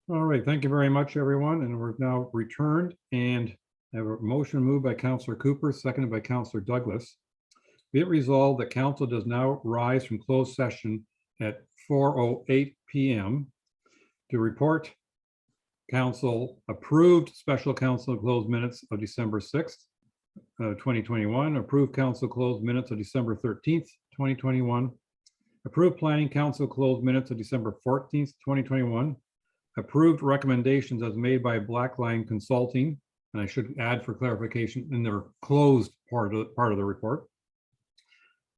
All right, thank you very much, everyone. And we're now returned and have a motion moved by Councillor Cooper, seconded by Councillor Douglas. Be it resolved that council does now rise from closed session at 4:08 p.m. to report council approved special council closed minutes of December 6th, 2021, approved council closed minutes of December 13th, 2021, approved planning council closed minutes of December 14th, 2021, approved recommendations as made by Blackline Consulting, and I should add for clarification in their closed part of the report,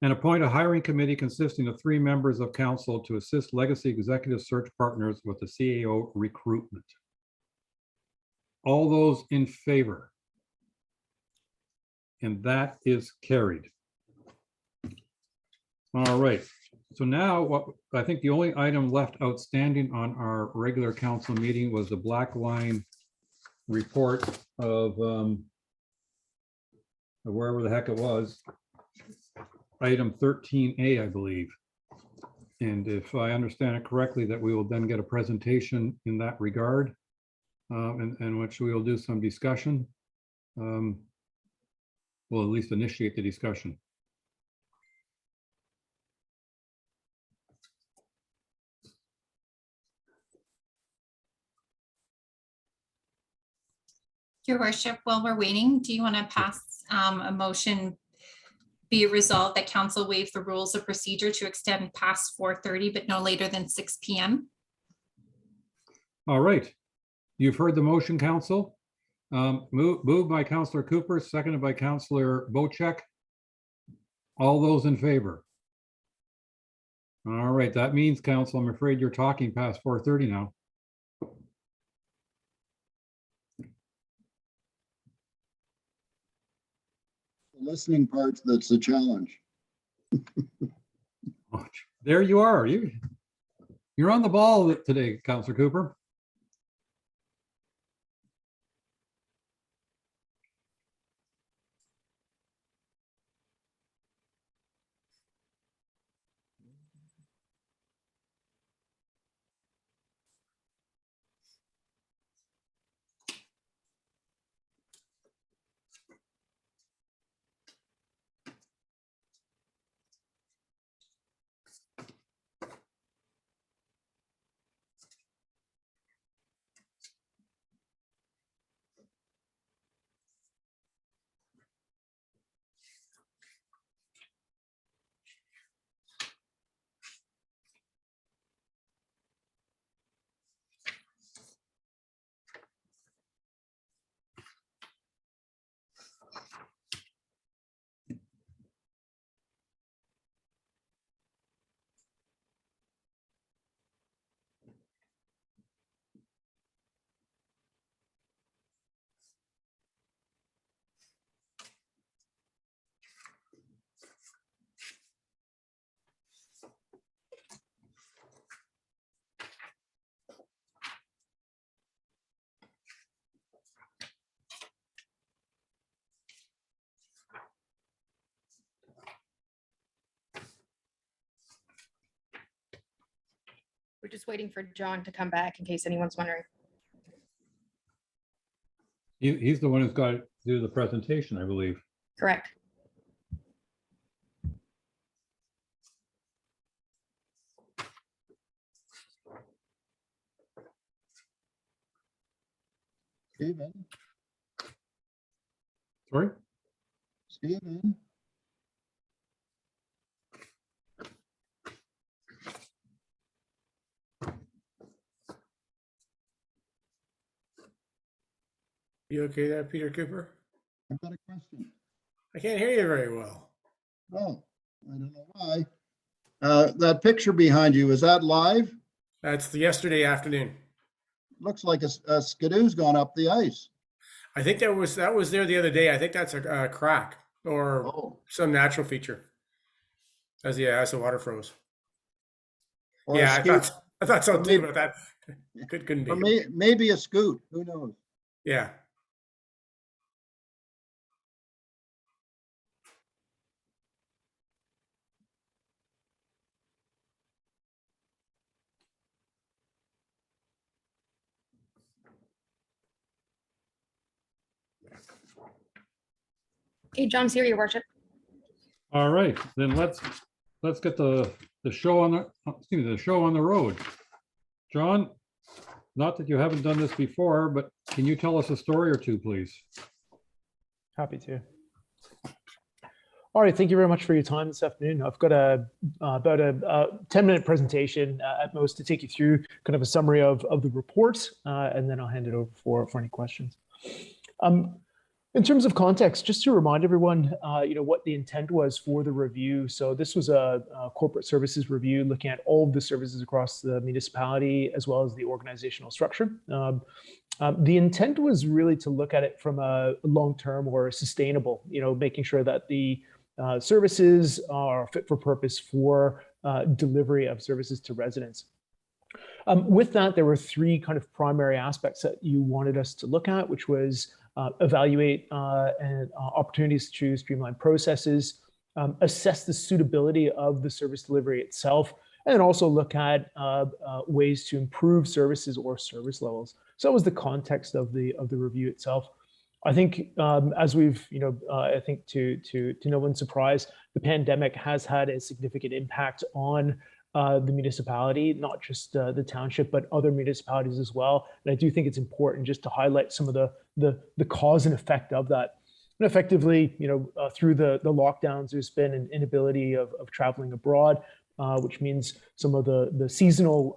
and appoint a hiring committee consisting of 3 members of council to assist legacy executive search partners with the CAO recruitment. All those in favor? And that is carried. All right. So now what I think the only item left outstanding on our regular council meeting was the Blackline report of wherever the heck it was, item 13A, I believe. And if I understand it correctly, that we will then get a presentation in that regard, in which we will do some discussion. We'll at least initiate the discussion. Your worship, while we're waiting, do you want to pass a motion, be it resolved that council waive the rules of procedure to extend past 4:30, but no later than 6 p.m.? All right. You've heard the motion, council. Moved by Councillor Cooper, seconded by Councillor Bocek. All those in favor? All right, that means, council, I'm afraid you're talking past 4:30 now. The listening part, that's the challenge. There you are. You're on the ball today, Councillor Cooper. We're just waiting for John to come back in case anyone's wondering. He's the one who's got to do the presentation, I believe. Correct. Stephen, Sorry? Stephen. You okay there, Peter Cooper? I've got a question. I can't hear you very well. Oh, I don't know why. That picture behind you, is that live? That's the yesterday afternoon. Looks like a skidoo's gone up the ice. I think that was there the other day. I think that's a crack or some natural feature as the water froze. Or Yeah, I thought so too, but that couldn't be. Or maybe a scoot, who knows? Yeah. Okay, John's here, your worship. All right, then let's get the show on the show on the road. John, not that you haven't done this before, but can you tell us a story or two, please? Happy to. All right, thank you very much for your time this afternoon. I've got about a 10-minute presentation at most to take you through kind of a summary of the report, and then I'll hand it over for any questions. In terms of context, just to remind everyone, what the intent was for the review. So this was a corporate services review looking at all of the services across the municipality as well as the organizational structure. The intent was really to look at it from a long-term or sustainable, making sure that the services are fit for purpose for delivery of services to residents. With that, there were three kind of primary aspects that you wanted us to look at, which was evaluate opportunities to streamline processes, assess the suitability of the service delivery itself, and then also look at ways to improve services or service levels. So that was the context of the review itself. I think as we've, I think to no one's surprise, the pandemic has had a significant impact on the municipality, not just the township, but other municipalities as well. And I do think it's important just to highlight some of the cause and effect of that. And effectively, through the lockdowns, there's been an inability of traveling abroad, which means some of the seasonal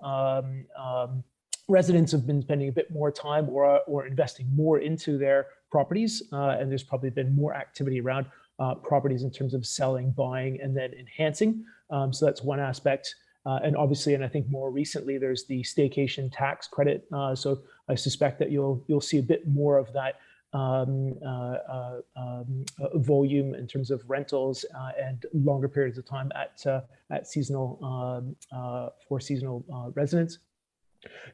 residents have been spending a bit more time or investing more into their properties. And there's probably been more activity around properties in terms of selling, buying, and then enhancing. So that's one aspect. And obviously, and I think more recently, there's the staycation tax credit. So I suspect that you'll see a bit more of that volume in terms of rentals and longer periods of time at seasonal for seasonal residents.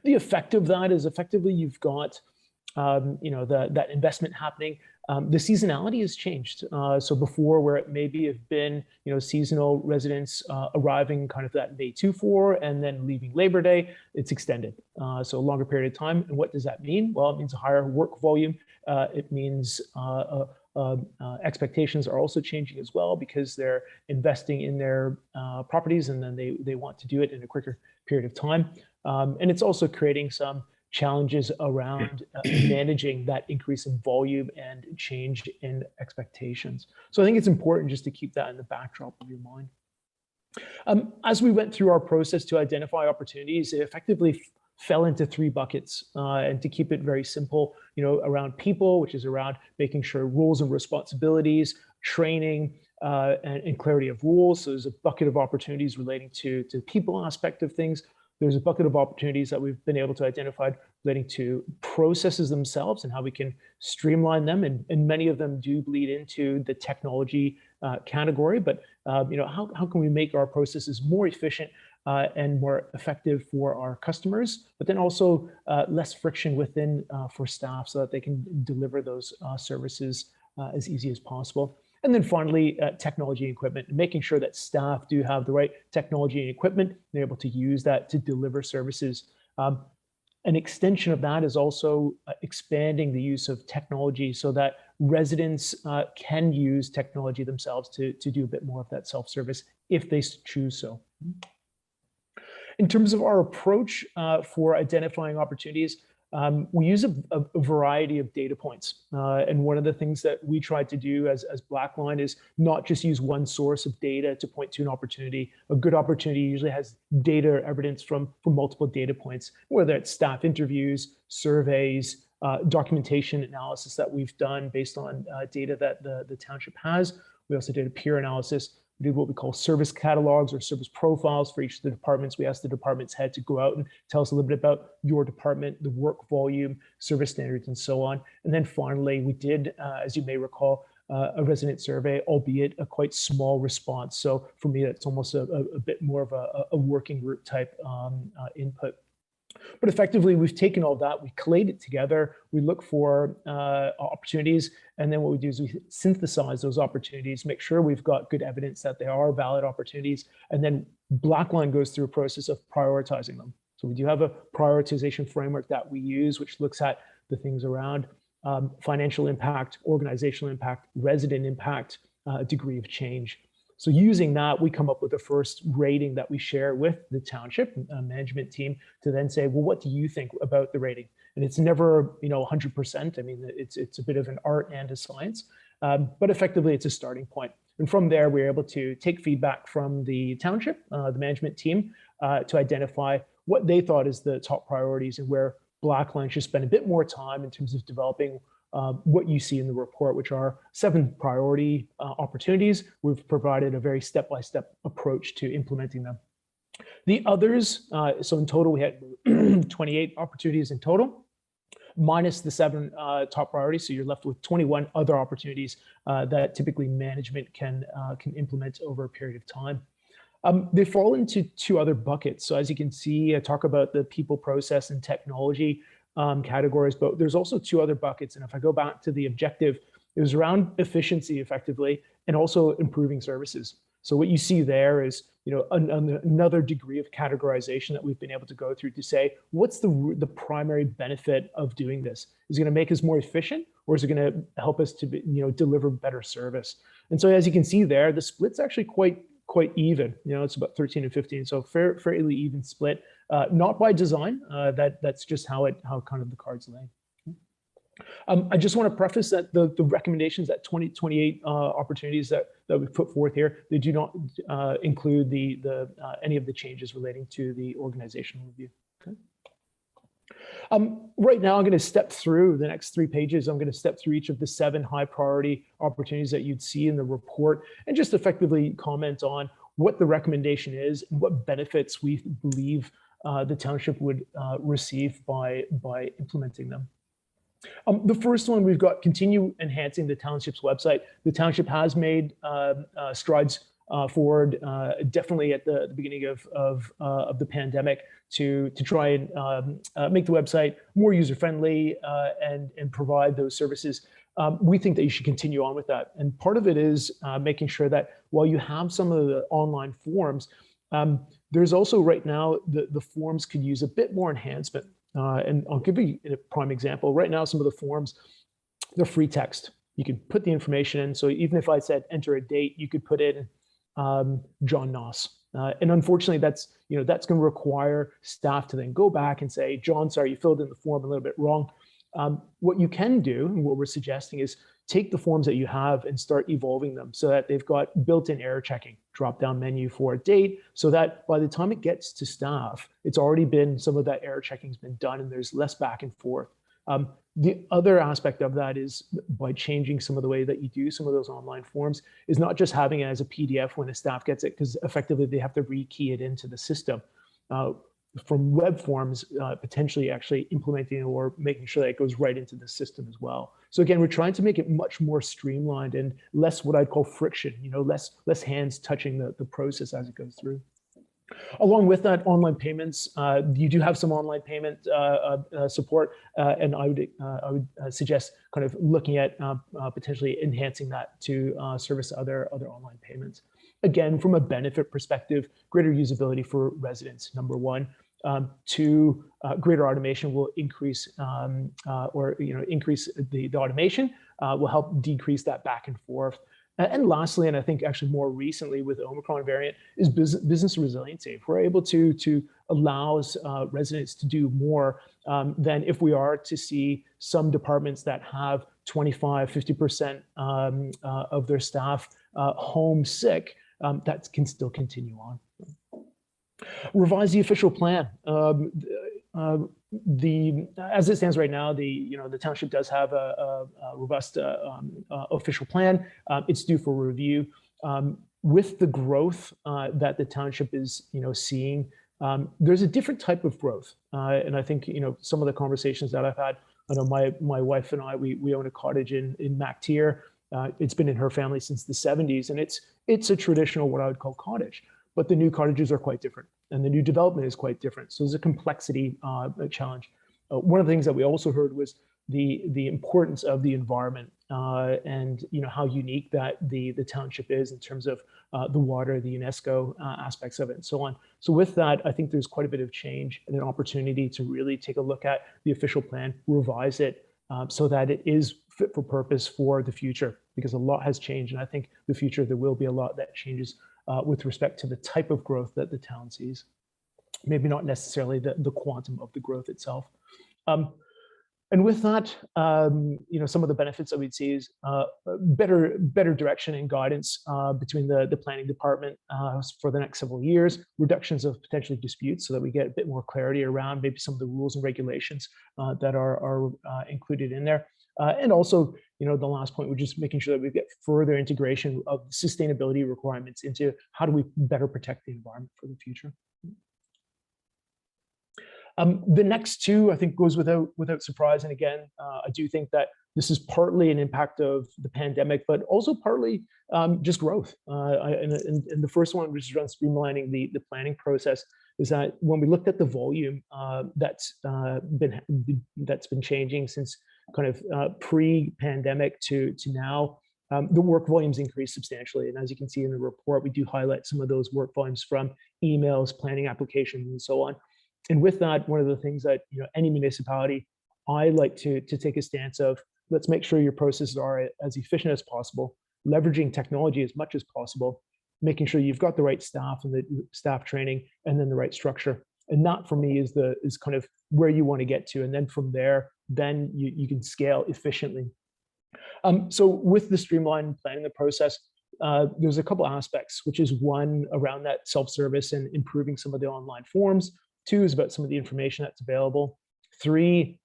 The effect of that is effectively you've got that investment happening. The seasonality has changed. So before, where it maybe have been seasonal residents arriving kind of that May 2-4 and then leaving Labor Day, it's extended. So a longer period of time. And what does that mean? Well, it means a higher work volume. It means expectations are also changing as well because they're investing in their properties and then they want to do it in a quicker period of time. And it's also creating some challenges around managing that increase in volume and change in expectations. So I think it's important just to keep that in the backdrop of your mind. As we went through our process to identify opportunities, it effectively fell into three buckets. And to keep it very simple, around people, which is around making sure rules and responsibilities, training, and clarity of rules. So there's a bucket of opportunities relating to the people aspect of things. There's a bucket of opportunities that we've been able to identify relating to processes themselves and how we can streamline them. And many of them do bleed into the technology category. But how can we make our processes more efficient and more effective for our customers, but then also less friction within for staff so that they can deliver those services as easy as possible. And then finally, technology and equipment, and making sure that staff do have the right technology and equipment, they're able to use that to deliver services. An extension of that is also expanding the use of technology so that residents can use technology themselves to do a bit more of that self-service if they choose so. In terms of our approach for identifying opportunities, we use a variety of data points. And one of the things that we tried to do as Blackline is not just use one source of data to point to an opportunity. A good opportunity usually has data evidence from multiple data points, whether it's staff interviews, surveys, documentation analysis that we've done based on data that the township has. We also did a peer analysis. We did what we call service catalogs or service profiles for each of the departments. We asked the department's head to go out and tell us a little bit about your department, the work volume, service standards, and so on. And then finally, we did, as you may recall, a resident survey, albeit a quite small response. So for me, that's almost a bit more of a working group type input. But effectively, we've taken all that, we collate it together, we look for opportunities, and then what we do is we synthesize those opportunities, make sure we've got good evidence that they are valid opportunities, and then Blackline goes through a process of prioritizing them. So we do have a prioritization framework that we use, which looks at the things around financial impact, organizational impact, resident impact, degree of change. So using that, we come up with the first rating that we share with the township management team to then say, well, what do you think about the rating? And it's never, 100%. I mean, it's a bit of an art and a science, but effectively it's a starting point. And from there, we're able to take feedback from the township, the management team, to identify what they thought is the top priorities and where Blackline should spend a bit more time in terms of developing what you see in the report, which are 7 priority opportunities. We've provided a very step-by-step approach to implementing them. The others, so in total, we had 28 opportunities in total, minus the 7 top priorities. So you're left with 21 other opportunities that typically management can implement over a period of time. They fall into 2 other buckets. So as you can see, I talk about the people, process, and technology categories, but there's also 2 other buckets. And if I go back to the objective, it was around efficiency effectively, and also improving services. So what you see there is, another degree of categorization that we've been able to go through to say, what's the primary benefit of doing this? Is it going to make us more efficient, or is it going to help us to deliver better service? And so as you can see there, the split's actually quite even. It's about 13 and 15, so fairly even split. Not by design. That's just how kind of the cards lay. I just want to preface that the recommendations, that 28 opportunities that we've put forth here, they do not include any of the changes relating to the organizational review. Okay. Right now, I'm going to step through the next 3 pages. I'm going to step through each of the 7 high priority opportunities that you'd see in the report, and just effectively comment on what the recommendation is and what benefits we believe the township would receive by implementing them. The first one, we've got continue enhancing the township's website. The township has made strides forward, definitely at the beginning of the pandemic, to try and make the website more user-friendly and provide those services. We think that you should continue on with that. And part of it is making sure that while you have some of the online forms, there's also right now the forms could use a bit more enhancement. And I'll give you a prime example. Right now, some of the forms, they're free text. You can put the information in. So even if I said enter a date, you could put in John Noss. And unfortunately, that's going to require staff to then go back and say, John, sorry, you filled in the form a little bit wrong. What you can do, and what we're suggesting, is take the forms that you have and start evolving them so that they've got built-in error checking, drop-down menu for a date, so that by the time it gets to staff, it's already been, some of that error checking has been done and there's less back and forth. The other aspect of that is, by changing some of the way that you do some of those online forms, is not just having it as a PDF when a staff gets it, because effectively they have to rekey it into the system. From web forms, potentially actually implementing or making sure that it goes right into the system as well. So again, we're trying to make it much more streamlined and less what I'd call friction, less hands touching the process as it goes through. Along with that, online payments, you do have some online payment support, and I would suggest kind of looking at potentially enhancing that to service other online payments. Again, from a benefit perspective, greater usability for residents, number 1. 2, greater automation will increase increase the automation, will help decrease that back and forth. And lastly, and I think actually more recently with the Omicron variant, is business resiliency. If we're able to allow residents to do more, than if we are to see some departments that have 25, 50% of their staff home sick, that can still continue on. Revise the official plan. As it stands right now, the township does have a robust official plan. It's due for review. With the growth that the township is seeing, there's a different type of growth, and I think some of the conversations that I've had. I know my wife and I, we own a cottage in MacTier. It's been in her family since the 70s, and it's a traditional, what I would call, cottage. But the new cottages are quite different, and the new development is quite different. So there's a complexity challenge. One of the things that we also heard was the importance of the environment, and how unique that the township is in terms of the water, the UNESCO aspects of it, and so on. So with that, I think there's quite a bit of change and an opportunity to really take a look at the official plan, revise it, so that it is fit for purpose for the future, because a lot has changed. And I think the future, there will be a lot that changes with respect to the type of growth that the town sees. Maybe not necessarily the quantum of the growth itself. And with that, some of the benefits that we'd see is better direction and guidance between the planning department for the next several years, reductions of potentially disputes so that we get a bit more clarity around maybe some of the rules and regulations that are included in there. And also, the last point, we're just making sure that we get further integration of sustainability requirements into how do we better protect the environment for the future. The next two, I think, goes without surprise. And again, I do think that this is partly an impact of the pandemic, but also partly just growth. And the first one, which is around streamlining the planning process, is that when we looked at the volume that's been changing since kind of pre-pandemic to now, the work volumes increased substantially. And as you can see in the report, we do highlight some of those work volumes from emails, planning applications, and so on. And with that, one of the things that any municipality, I like to take a stance of, let's make sure your processes are as efficient as possible, leveraging technology as much as possible, making sure you've got the right staff and the staff training, and then the right structure. And that, for me, is kind of where you want to get to. And then from there, then you can scale efficiently. So with the streamlined planning the process, there's a couple aspects, which is one around that self-service and improving some of the online forms. 2 is about some of the information that's available. 3,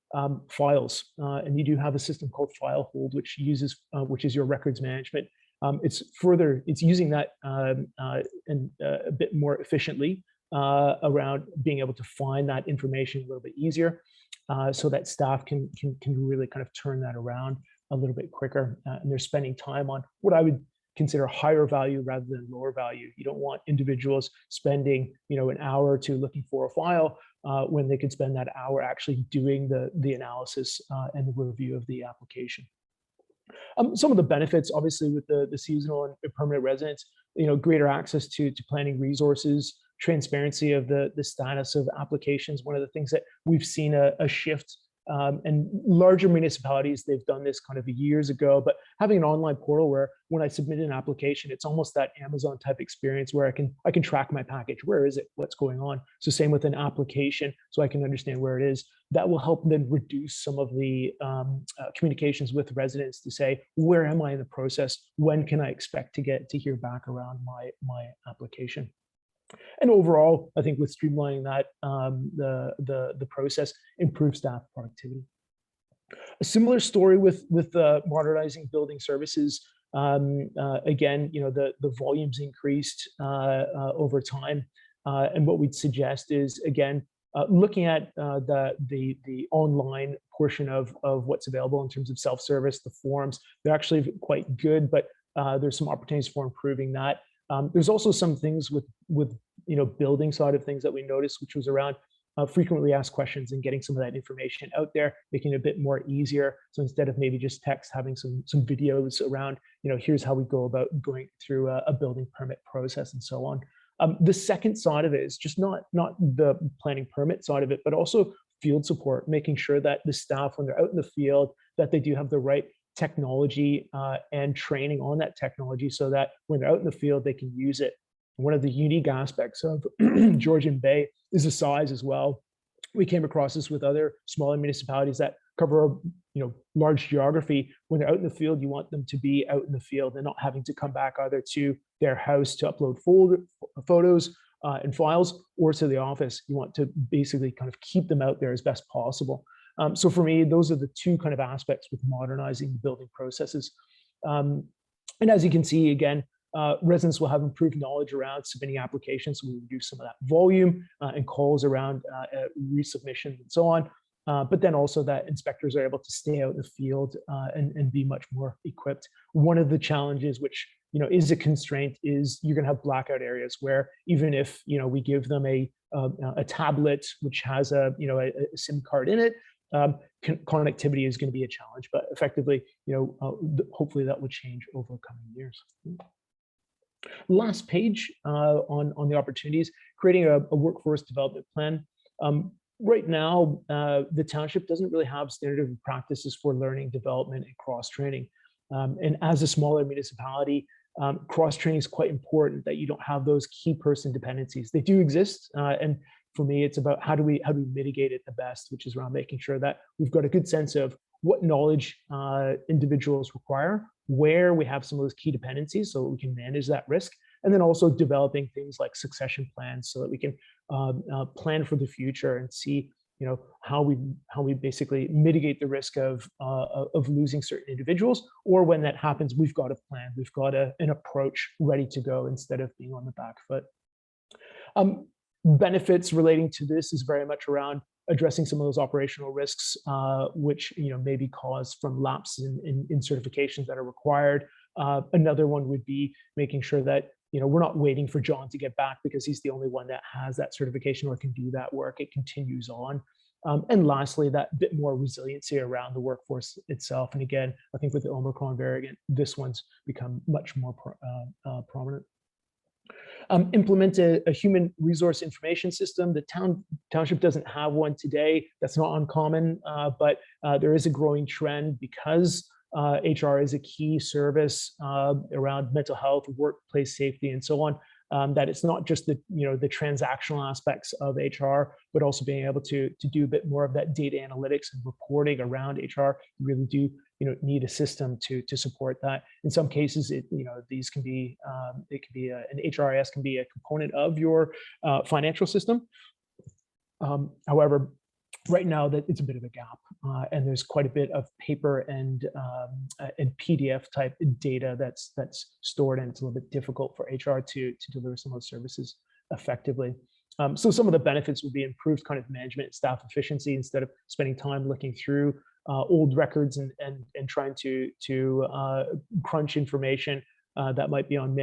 files, and you do have a system called File Hold, which is your records management. It's using that a bit more efficiently around being able to find that information a little bit easier, so that staff can really kind of turn that around a little bit quicker, and they're spending time on what I would consider higher value rather than lower value. You don't want individuals spending, an hour or 2 looking for a file when they could spend that hour actually doing the analysis and the review of the application. Some of the benefits, obviously, with the seasonal and permanent residents, greater access to planning resources, transparency of the status of applications. One of the things that we've seen a shift. And larger municipalities, they've done this kind of years ago, but having an online portal where when I submit an application, it's almost that Amazon type experience where I can track my package. Where is it? What's going on? So same with an application, so I can understand where it is. That will help then reduce some of the communications with residents to say, where am I in the process? When can I expect to hear back around my application? And overall, I think with streamlining that, the process improves staff productivity. A similar story with modernizing building services. Again, the volumes increased over time, and what we'd suggest is, again, looking at the online portion of what's available in terms of self-service, the forms. They're actually quite good, but there's some opportunities for improving that. There's also some things with building side of things that we noticed, which was around frequently asked questions and getting some of that information out there, making it a bit more easier. So instead of maybe just text, having some videos around, here's how we go about going through a building permit process and so on. The second side of it is just not the planning permit side of it, but also field support, making sure that the staff, when they're out in the field, that they do have the right technology and training on that technology so that when they're out in the field, they can use it. One of the unique aspects of Georgian Bay is the size as well. We came across this with other smaller municipalities that cover a large geography. When they're out in the field, you want them to be out in the field and not having to come back either to their house to upload photos and files, or to the office. You want to basically kind of keep them out there as best possible. So for me, those are the 2 kind of aspects with modernizing the building processes. And as you can see, again, residents will have improved knowledge around submitting applications, so we reduce some of that volume and calls around resubmission and so on. But then also that inspectors are able to stay out in the field and be much more equipped. One of the challenges, which is a constraint, is you're going to have blackout areas where even if we give them a tablet which has a SIM card in it, connectivity is going to be a challenge. But effectively, hopefully that will change over coming years. Last page on the opportunities, creating a workforce development plan. Right now, the township doesn't really have standard practices for learning, development, and cross-training. And as a smaller municipality, cross-training is quite important, that you don't have those key person dependencies. They do exist, and for me, it's about how do we mitigate it the best, which is around making sure that we've got a good sense of what knowledge individuals require, where we have some of those key dependencies so that we can manage that risk, and then also developing things like succession plans so that we can plan for the future and see, you know, how we basically mitigate the risk of losing certain individuals, or when that happens, we've got a plan, we've got an approach ready to go instead of being on the back foot. Benefits relating to this is very much around addressing some of those operational risks, which, you know, may be caused from lapses in certifications that are required. Another one would be making sure that, you know, we're not waiting for John to get back because he's the only one that has that certification or can do that work. It continues on. And lastly, that bit more resiliency around the workforce itself. And again, I think with the Omicron variant, this one's become much more prominent. Implement a human resource information system. The township doesn't have one today. That's not uncommon, but there is a growing trend because HR is a key service around mental health, workplace safety, and so on. That it's not just the transactional aspects of HR, but also being able to do a bit more of that data analytics and reporting around HR. You really do need a system to support that. In some cases, these can be an HRIS can be a component of your financial system. However, right now that it's a bit of a gap, and there's quite a bit of paper and PDF type data that's stored, and it's a little bit difficult for HR to deliver some of those services effectively. So some of the benefits would be improved kind of management and staff efficiency instead of spending time looking through old records and trying to crunch information that might be on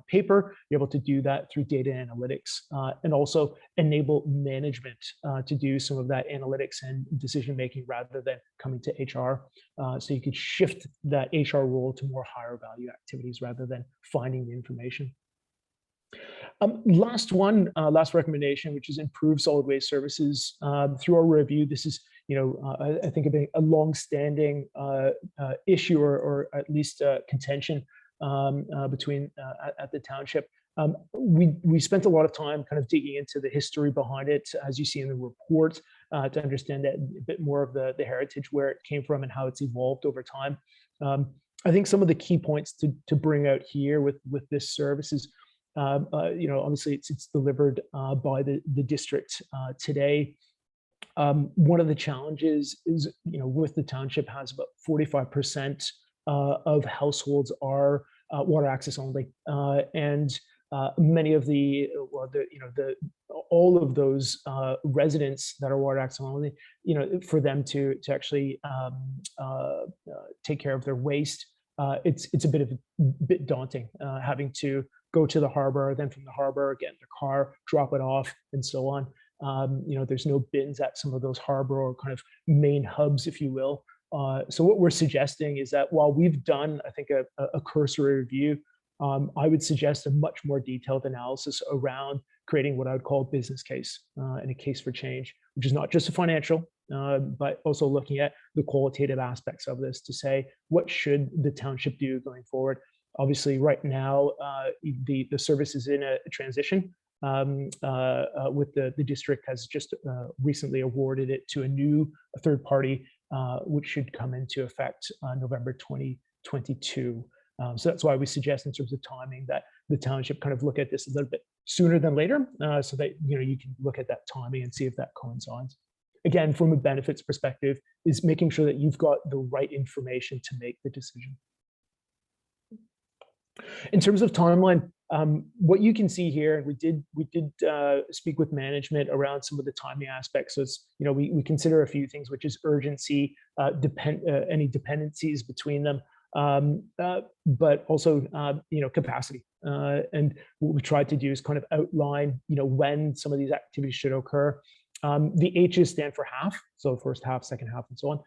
paper. You're able to do that through data analytics, and also enable management to do some of that analytics and decision making rather than coming to HR. So you could shift that HR role to more higher value activities rather than finding the information. Last recommendation, which is improve solid waste services. Through our review, this is, I think a long-standing issue or at least contention between at the township. We spent a lot of time kind of digging into the history behind it, as you see in the report, to understand that a bit more of the heritage, where it came from and how it's evolved over time. I think some of the key points to bring out here with this service is, obviously it's delivered by the district today. One of the challenges is, with the township has about 45% of households are water access only, and many of all of those residents that are water access only, for them to actually take care of their waste, it's a bit daunting, having to go to the harbor, then from the harbor get in their car, drop it off, and so on. There's no bins at some of those harbor or kind of main hubs, if you will. So what we're suggesting is that while we've done, I think, a cursory review, I would suggest a much more detailed analysis around creating what I would call a business case and a case for change, which is not just a financial, but also looking at the qualitative aspects of this to say, what should the township do going forward? Obviously, right now, the service is in a transition. With the district has just recently awarded it to a third party, which should come into effect November 2022. So that's why we suggest, in terms of timing, that the township kind of look at this a little bit sooner than later, so that you can look at that timing and see if that coincides. Again, from a benefits perspective, is making sure that you've got the right information to make the decision. In terms of timeline, what you can see here, and we did speak with management around some of the timing aspects. So it's, we consider a few things, which is urgency, any dependencies between them, but also capacity. And what we tried to do is kind of outline when some of these activities should occur. The H's stand for half, so first half, second half, and so on.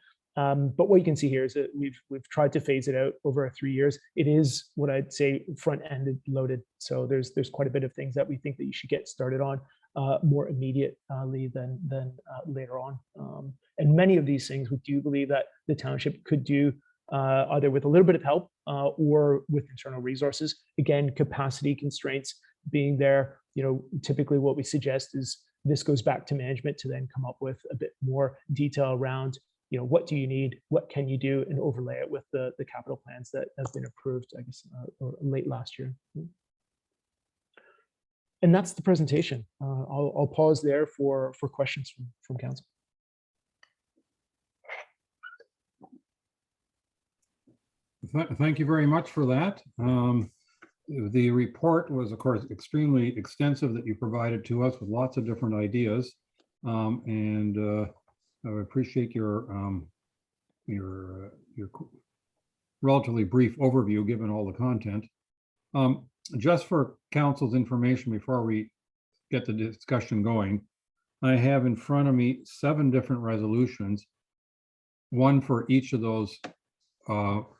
But what you can see here is that we've tried to phase it out over 3 years. It is what I'd say front-ended loaded. So there's quite a bit of things that we think that you should get started on more immediately than later on. And many of these things we do believe that the township could do either with a little bit of help or with internal resources. Again, capacity constraints being there, typically what we suggest is this goes back to management to then come up with a bit more detail around, what do you need, what can you do, and overlay it with the capital plans that have been approved, I guess, late last year. And that's the presentation. I'll pause there for questions from council. Thank you very much for that. The report was, of course, extremely extensive that you provided to us with lots of different ideas. And I appreciate your relatively brief overview, given all the content. Just for council's information, before we get the discussion going, I have in front of me 7 different resolutions, one for each of those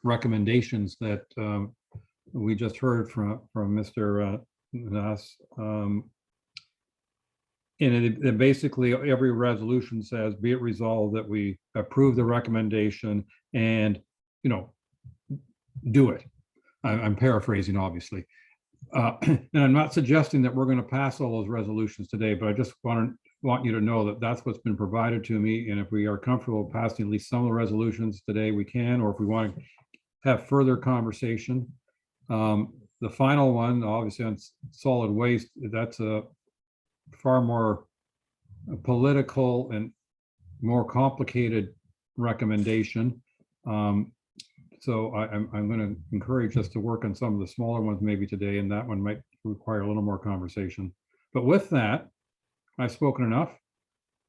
recommendations that we just heard from Mr. Nass. And it basically every resolution says, be it resolved that we approve the recommendation and, do it. I'm paraphrasing, obviously. And I'm not suggesting that we're going to pass all those resolutions today, but I just want you to know that that's what's been provided to me. And if we are comfortable passing at least some of the resolutions today, we can, or if we want to have further conversation. The final one, obviously on solid waste, that's a far more political and more complicated recommendation. So I'm going to encourage us to work on some of the smaller ones maybe today, and that one might require a little more conversation. But with that, I've spoken enough.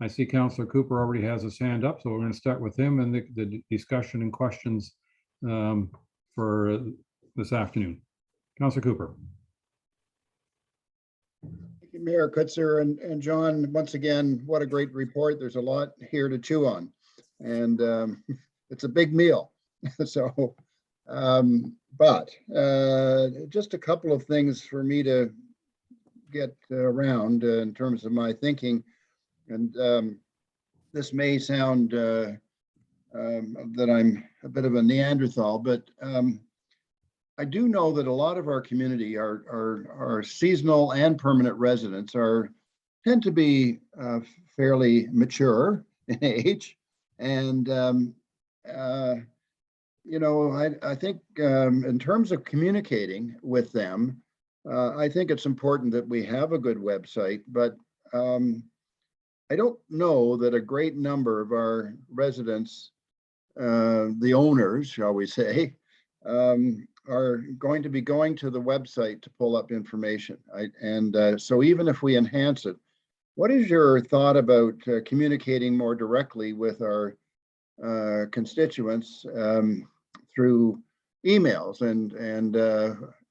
I see Councillor Cooper already has his hand up, so we're going to start with him and the discussion and questions for this afternoon. Councillor Cooper. Thank you, Mayor Kutzer and John. Once again, what a great report. There's a lot here to chew on, and it's a big meal. So, but just a couple of things for me to get around in terms of my thinking. And this may sound that I'm a bit of a Neanderthal, but I do know that a lot of our community, our seasonal and permanent residents tend to be fairly mature in age. And I think in terms of communicating with them, I think it's important that we have a good website, but I don't know that a great number of our residents, the owners, shall we say, are going to be going to the website to pull up information. So even if we enhance it, what is your thought about communicating more directly with our constituents through emails? And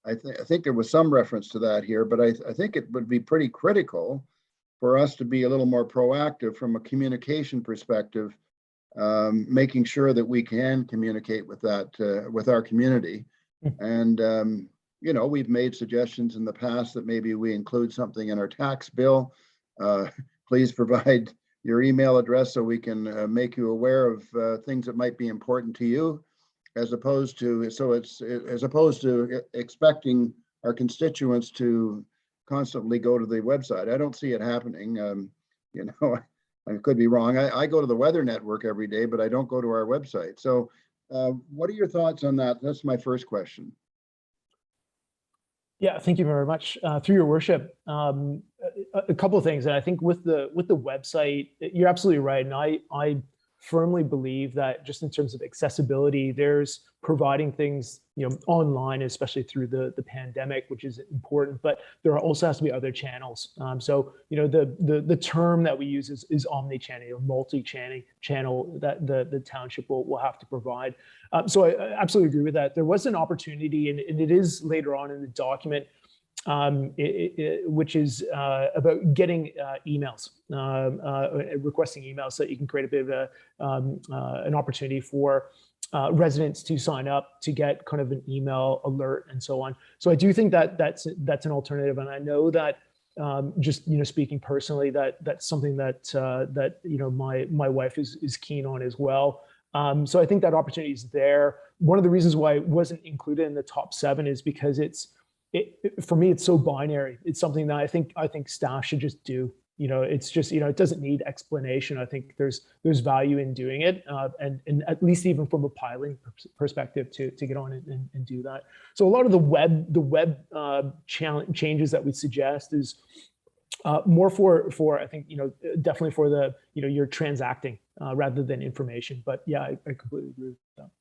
I think there was some reference to that here, but I think it would be pretty critical for us to be a little more proactive from a communication perspective, making sure that we can communicate with that with our community. And we've made suggestions in the past that maybe we include something in our tax bill. Please provide your email address so we can make you aware of things that might be important to you, as opposed to expecting our constituents to constantly go to the website. I don't see it happening. I could be wrong. I go to the Weather Network every day, but I don't go to our website. So what are your thoughts on that? That's my first question. Yeah, thank you very much. Through your worship, a couple of things. And I think with the website, you're absolutely right. And I firmly believe that just in terms of accessibility, there's providing things online, especially through the pandemic, which is important. But there also has to be other channels. So the term that we use is omni-channel, multi-channel that the township will have to provide. So I absolutely agree with that. There was an opportunity, and it is later on in the document, which is about getting emails, requesting emails, so that you can create a bit of an opportunity for residents to sign up to get kind of an email alert and so on. So I do think that that's an alternative, and I know that just speaking personally, that's something that my wife is keen on as well. So I think that opportunity is there. One of the reasons why it wasn't included in the top 7 is because for me it's so binary. It's something that I think staff should just do. It's just it doesn't need explanation. I think there's value in doing it, and at least even from a piloting perspective to get on it and do that. So a lot of the web changes that we suggest is more for I think definitely for the you're transacting rather than information. But yeah, I completely agree with that.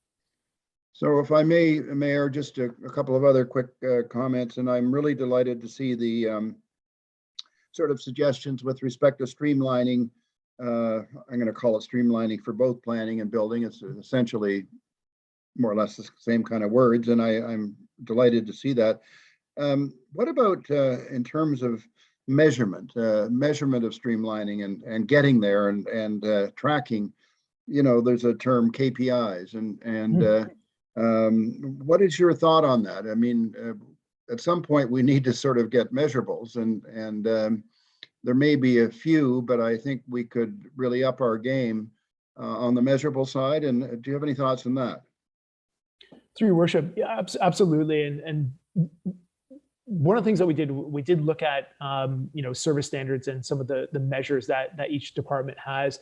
So if I may, Mayor, just a couple of other quick comments, and I'm really delighted to see the sort of suggestions with respect to streamlining. I'm going to call it streamlining for both planning and building. It's essentially more or less the same kind of words, and I'm delighted to see that. What about in terms of measurement of streamlining and getting there and tracking? There's a term KPIs, and what is your thought on that? I mean, at some point we need to sort of get measurables, and there may be a few, but I think we could really up our game on the measurable side. And do you have any thoughts on that? Through your worship, yeah, absolutely. And one of the things that we did look at, service standards and some of the measures that each department has.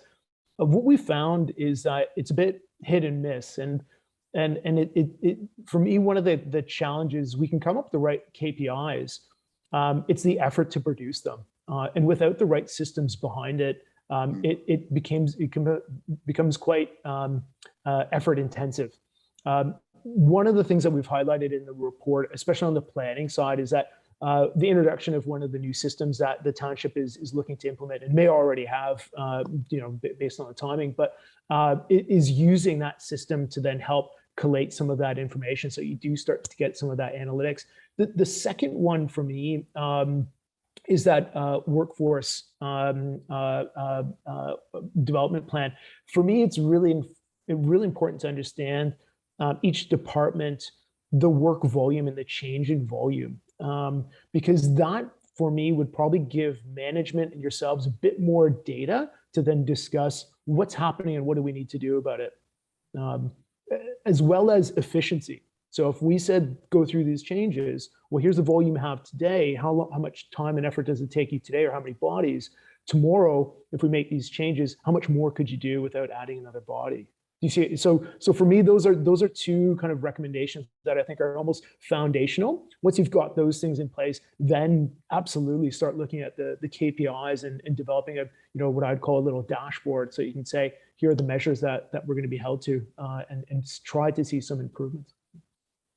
What we found is that it's a bit hit and miss, and it for me, one of the challenges, we can come up with the right KPIs. It's the effort to produce them, and without the right systems behind it, it becomes quite effort intensive. One of the things that we've highlighted in the report, especially on the planning side, is that the introduction of one of the new systems that the township is looking to implement and may already have, based on the timing, but it is using that system to then help collate some of that information, so you do start to get some of that analytics. The second one for me is that workforce development plan. For me, it's really important to understand each department, the work volume and the change in volume, because that for me would probably give management and yourselves a bit more data to then discuss what's happening and what do we need to do about it, as well as efficiency. So if we said go through these changes, well, here's the volume you have today. How much time and effort does it take you today, or how many bodies? Tomorrow, if we make these changes, how much more could you do without adding another body? You see, so for me, those are two kind of recommendations that I think are almost foundational. Once you've got those things in place, then absolutely start looking at the KPIs and developing what I'd call a little dashboard, so you can say, here are the measures that we're going to be held to, and try to see some improvements.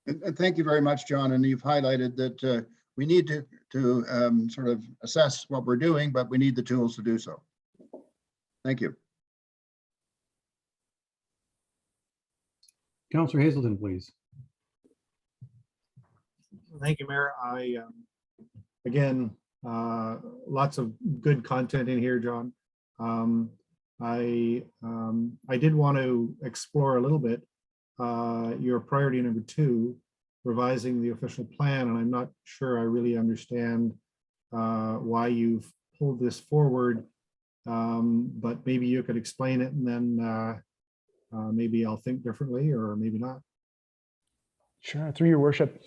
And thank you very much, John. And you've highlighted that we need to sort of assess what we're doing, but we need the tools to do so. Thank you. Councillor Hazelton, please. Thank you, Mayor. Again, lots of good content in here, John. I did want to explore a little bit your priority number 2, revising the official plan, and I'm not sure I really understand why you've pulled this forward, but maybe you could explain it, and then maybe I'll think differently, or maybe not. Sure, through your worship.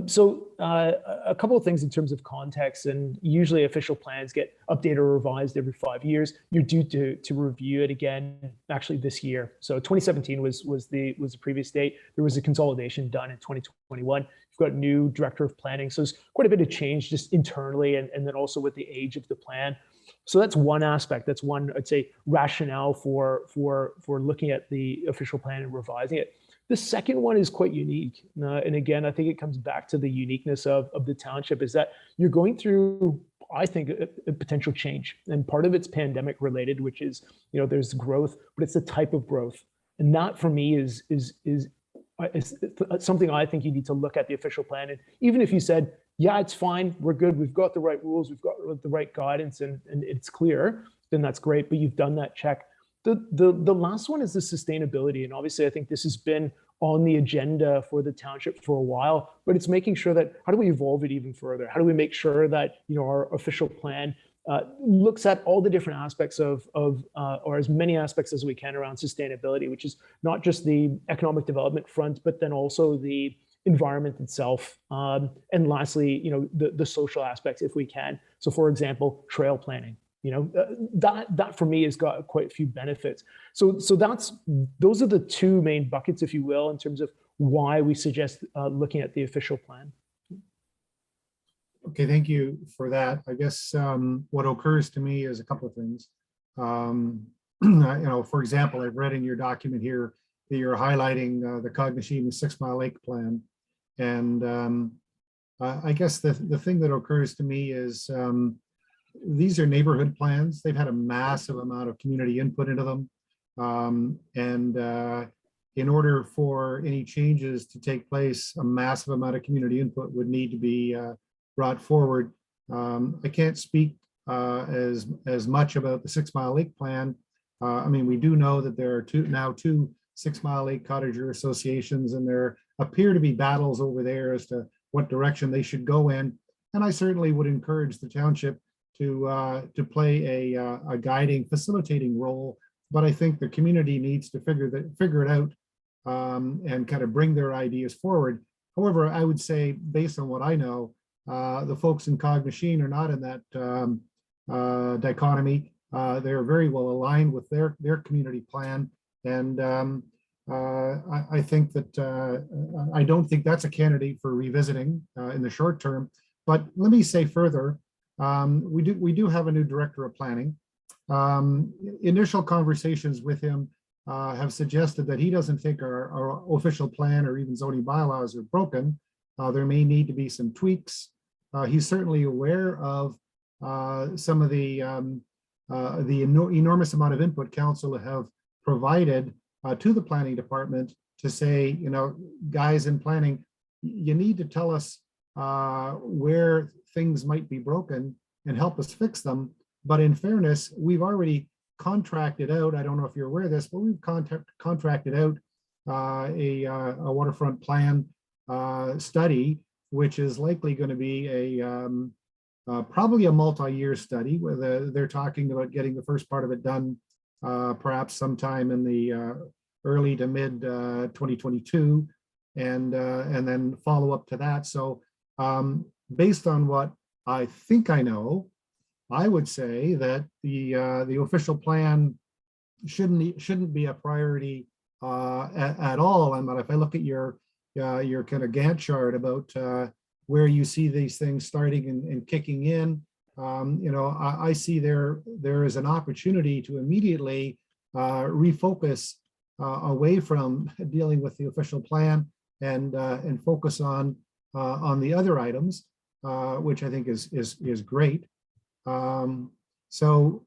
So a couple of things in terms of context, and usually official plans get updated or revised every 5 years. You're due to review it again actually this year. So 2017 was the previous date. There was a consolidation done in 2021. You've got a new director of planning. So there's quite a bit of change just internally, and then also with the age of the plan. So that's one aspect. That's one, I'd say, rationale for looking at the official plan and revising it. The second one is quite unique. And again, I think it comes back to the uniqueness of the township, is that you're going through, I think, a potential change. And part of it's pandemic related, which is, there's growth, but it's the type of growth. And that for me is something I think you need to look at the official plan. And even if you said, yeah, it's fine, we're good, we've got the right rules, we've got the right guidance, and it's clear, then that's great, but you've done that check. The last one is the sustainability. And obviously, I think this has been on the agenda for the township for a while, but it's making sure that how do we evolve it even further? How do we make sure that, you know, our official plan looks at all the different aspects of or as many aspects as we can around sustainability, which is not just the economic development front, but then also the environment itself. And lastly, you know, the social aspects if we can. So for example, trail planning, you know, that for me has got quite a few benefits. So those are the two main buckets, if you will, in terms of why we suggest looking at the official plan. Okay, thank you for that. I guess what occurs to me is a couple of things. You know, for example, I've read in your document here that you're highlighting the Cognoscini 6 Mile Lake plan. And I guess the thing that occurs to me is these are neighborhood plans. They've had a massive amount of community input into them. In order for any changes to take place, a massive amount of community input would need to be brought forward. I can't speak as much about the 6 Mile Lake plan. I mean, we do know that there are two 6 Mile Lake cottager associations, and there appear to be battles over there as to what direction they should go in. And I certainly would encourage the township to play a guiding, facilitating role. But I think the community needs to figure it out and kind of bring their ideas forward. However, I would say, based on what I know, the folks in Cognoscini are not in that dichotomy. They're very well aligned with their community plan. And I think that I don't think that's a candidate for revisiting in the short term. But let me say further, we do have a new director of planning. Initial conversations with him have suggested that he doesn't think our official plan or even zoning bylaws are broken. There may need to be some tweaks. He's certainly aware of some of the enormous amount of input council have provided to the planning department to say, you know, guys in planning, you need to tell us where things might be broken and help us fix them. But in fairness, we've already contracted out, I don't know if you're aware of this, but we've contracted out a waterfront plan study, which is likely going to be probably a multi-year study where they're talking about getting the first part of it done perhaps sometime in the early to mid 2022, and then follow up to that. So based on what I think I know, I would say that the official plan shouldn't be a priority at all. And if I look at your kind of Gantt chart about where you see these things starting and kicking in, you know, I see there is an opportunity to immediately refocus away from dealing with the official plan and focus on the other items, which I think is great. So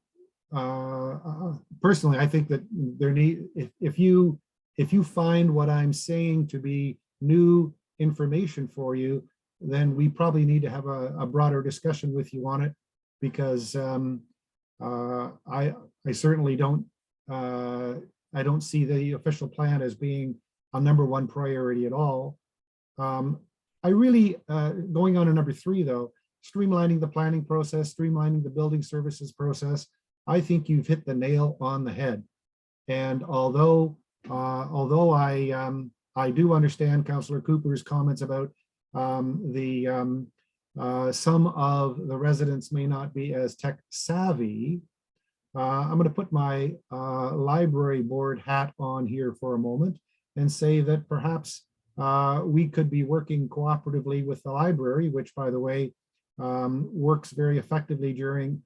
personally, I think that if you find what I'm saying to be new information for you, then we probably need to have a broader discussion with you on it, because I certainly don't see the official plan as being a #1 priority at all. I really, going on to number 3 though, streamlining the planning process, streamlining the building services process, I think you've hit the nail on the head. And although I do understand Councillor Cooper's comments about some of the residents may not be as tech savvy, I'm going to put my library board hat on here for a moment and say that perhaps we could be working cooperatively with the library, which, by the way, works very effectively during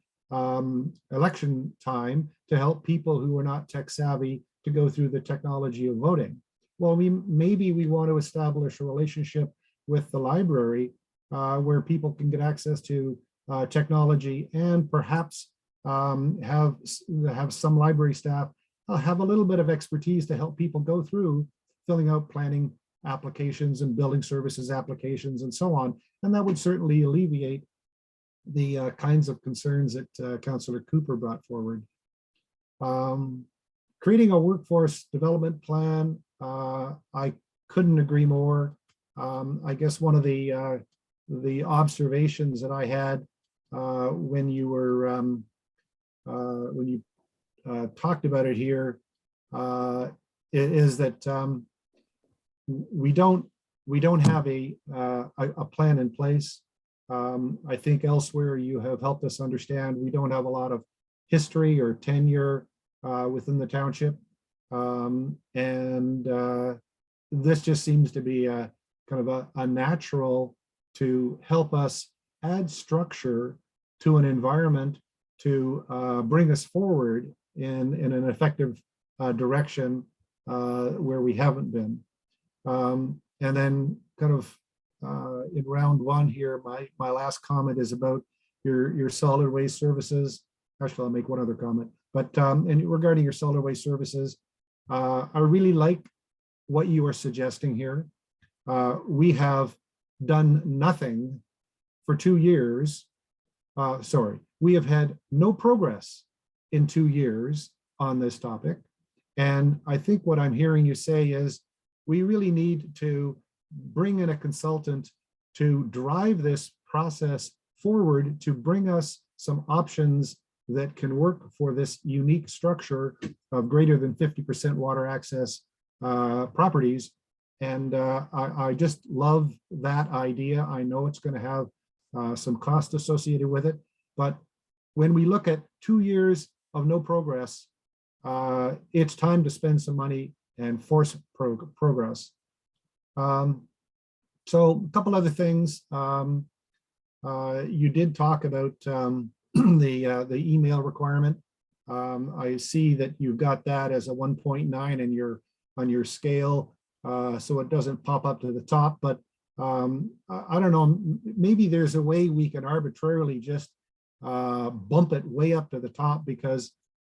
election time to help people who are not tech savvy to go through the technology of voting. Well, maybe we want to establish a relationship with the library where people can get access to technology, and perhaps have some library staff have a little bit of expertise to help people go through filling out planning applications and building services applications and so on. And that would certainly alleviate the kinds of concerns that Councillor Cooper brought forward. Creating a workforce development plan, I couldn't agree more. I guess one of the observations that I had when you were talked about it here is that we don't have a plan in place. I think elsewhere you have helped us understand we don't have a lot of history or tenure within the township, and this just seems to be a kind of a natural to help us add structure to an environment to bring us forward in an effective direction where we haven't been. And then kind of in round one here, my last comment is about your solid waste services. Actually, I'll make one other comment, but and regarding your solid waste services, I really like what you are suggesting here. We have done nothing for 2 years. Sorry, we have had no progress in 2 years on this topic. And I think what I'm hearing you say is we really need to bring in a consultant to drive this process forward, to bring us some options that can work for this unique structure of greater than 50% water access properties. And I just love that idea. I know it's going to have some cost associated with it, but when we look at 2 years of no progress, it's time to spend some money and force progress. So a couple other things. You did talk about the email requirement. I see that you've got that as a 1.9 on your scale, so it doesn't pop up to the top. But I don't know, maybe there's a way we can arbitrarily just bump it way up to the top, because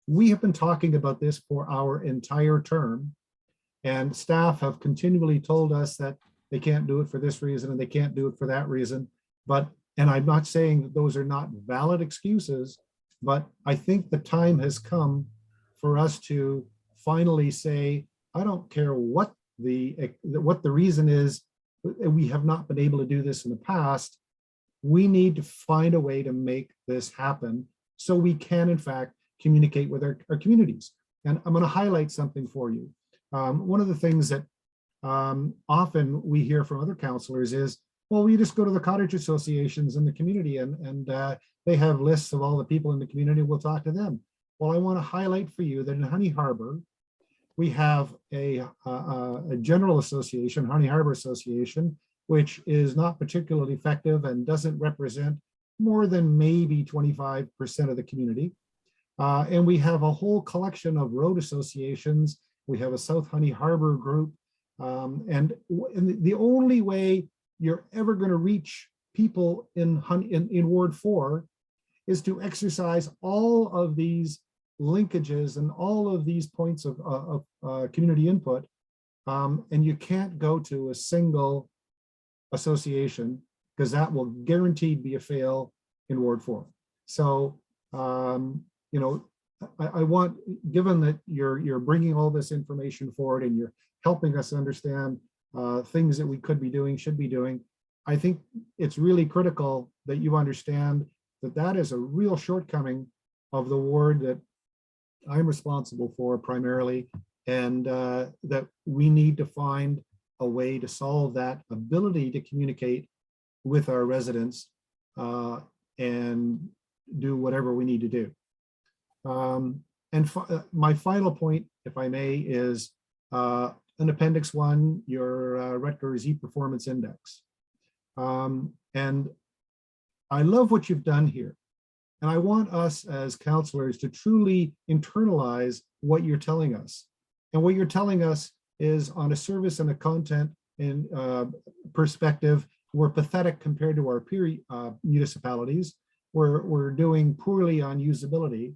we have been talking about this for our entire term, and staff have continually told us that they can't do it for this reason and they can't do it for that reason. But, and I'm not saying that those are not valid excuses, but I think the time has come for us to finally say, I don't care what the reason is, we have not been able to do this in the past. We need to find a way to make this happen so we can, in fact, communicate with our communities. And I'm going to highlight something for you. One of the things that often we hear from other counselors is, well, we just go to the cottage associations in the community and they have lists of all the people in the community, we'll talk to them. Well, I want to highlight for you that in Honey Harbor, we have a general association, Honey Harbor Association, which is not particularly effective and doesn't represent more than maybe 25% of the community. And we have a whole collection of road associations. We have a South Honey Harbor group. And the only way you're ever going to reach people in Ward 4 is to exercise all of these linkages and all of these points of community input. And you can't go to a single association, because that will guaranteed be a fail in Ward 4. So, you know, I want, given that you're bringing all this information forward and you're helping us understand things that we could be doing, should be doing, I think it's really critical that you understand that that is a real shortcoming of the ward that I'm responsible for primarily, and that we need to find a way to solve that ability to communicate with our residents and do whatever we need to do. My final point, if I may, is in Appendix 1, your Rutgers E-Performance Index. And I love what you've done here. And I want us as counselors to truly internalize what you're telling us. And what you're telling us is, on a service and a content and perspective, we're pathetic compared to our peer municipalities. We're doing poorly on usability.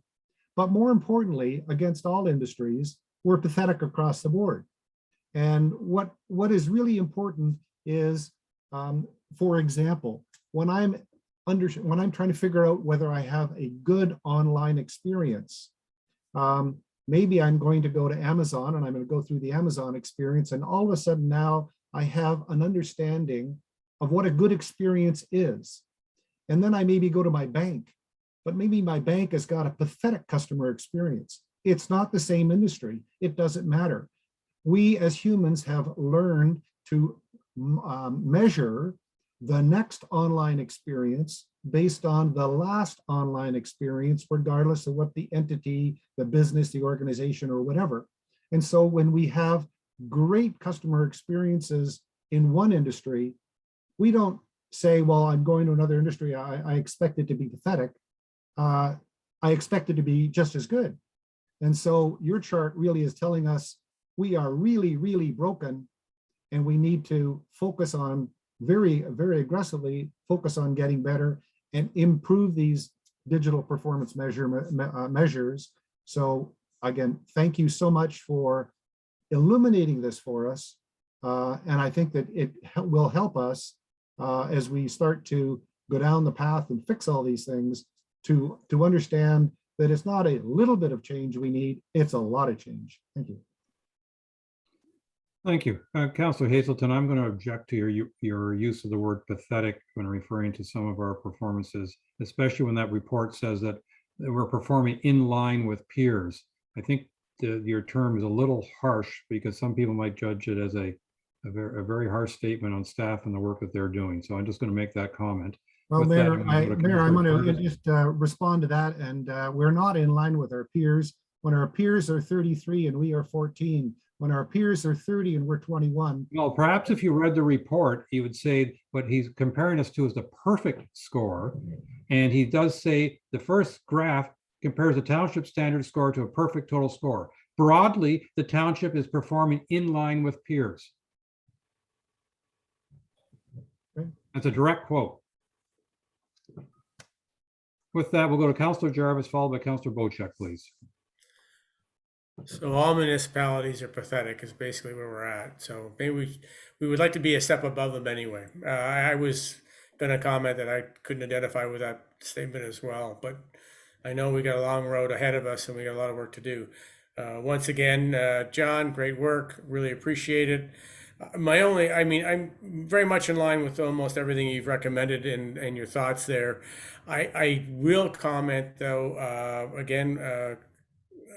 But more importantly, against all industries, we're pathetic across the board. And what is really important is, for example, when I'm trying to figure out whether I have a good online experience, maybe I'm going to go to Amazon and I'm going to go through the Amazon experience. And all of a sudden now I have an understanding of what a good experience is. And then I maybe go to my bank, but maybe my bank has got a pathetic customer experience. It's not the same industry. It doesn't matter. We as humans have learned to measure the next online experience based on the last online experience, regardless of what the entity, the business, the organization, or whatever. And so when we have great customer experiences in one industry, we don't say, well, I'm going to another industry, I expect it to be pathetic. I expect it to be just as good. And so your chart really is telling us we are really, really broken, and we need to focus on very, very aggressively focus on getting better and improve these digital performance measures. So again, thank you so much for illuminating this for us. And I think that it will help us as we start to go down the path and fix all these things to understand that it's not a little bit of change we need, it's a lot of change. Thank you. Thank you. Councillor Hazelton, I'm going to object to your use of the word pathetic when referring to some of our performances, especially when that report says that we're performing in line with peers. I think your term is a little harsh because some people might judge it as a very harsh statement on staff and the work that they're doing. So I'm just going to make that comment. Well, With that, Mayor, I'm going to just respond to that. And we're not in line with our peers. When our peers are 33 and we are 14, when our peers are 30 and we're 21. Well, perhaps if you read the report, he would say what he's comparing us to is the perfect score. And he does say the first graph compares the township standard score to a perfect total score. Broadly, the township is performing in line with peers. Okay. That's a direct quote. With that, we'll go to Councillor Jarvis, followed by Councillor Bocheck, please. So all municipalities are pathetic is basically where we're at. So maybe we would like to be a step above them anyway. I was going to comment that I couldn't identify with that statement as well, but I know we got a long road ahead of us and we got a lot of work to do. Once again, John, great work. Really appreciate it. I'm very much in line with almost everything you've recommended and your thoughts there. I will comment though, again,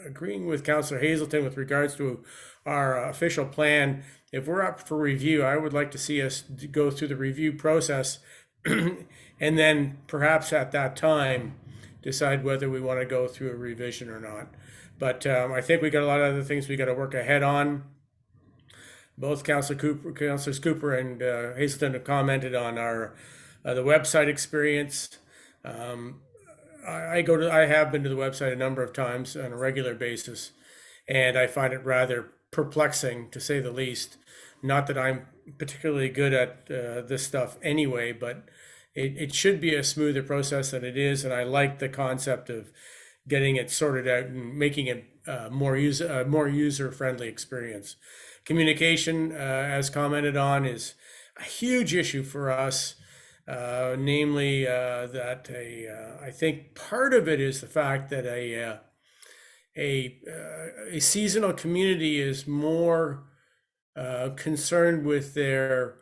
agreeing with Councillor Hazelton with regards to our official plan. If we're up for review, I would like to see us go through the review process and then perhaps at that time decide whether we want to go through a revision or not. But I think we got a lot of other things we got to work ahead on. Both Councillors Cooper and Hazelton have commented on our the website experience. I have been to the website a number of times on a regular basis, and I find it rather perplexing, to say the least. Not that I'm particularly good at this stuff anyway, but it should be a smoother process than it is, and I like the concept of getting it sorted out and making it more user-friendly experience. Communication, as commented on, is a huge issue for us. Namely, that I think part of it is the fact that a seasonal community is more concerned with their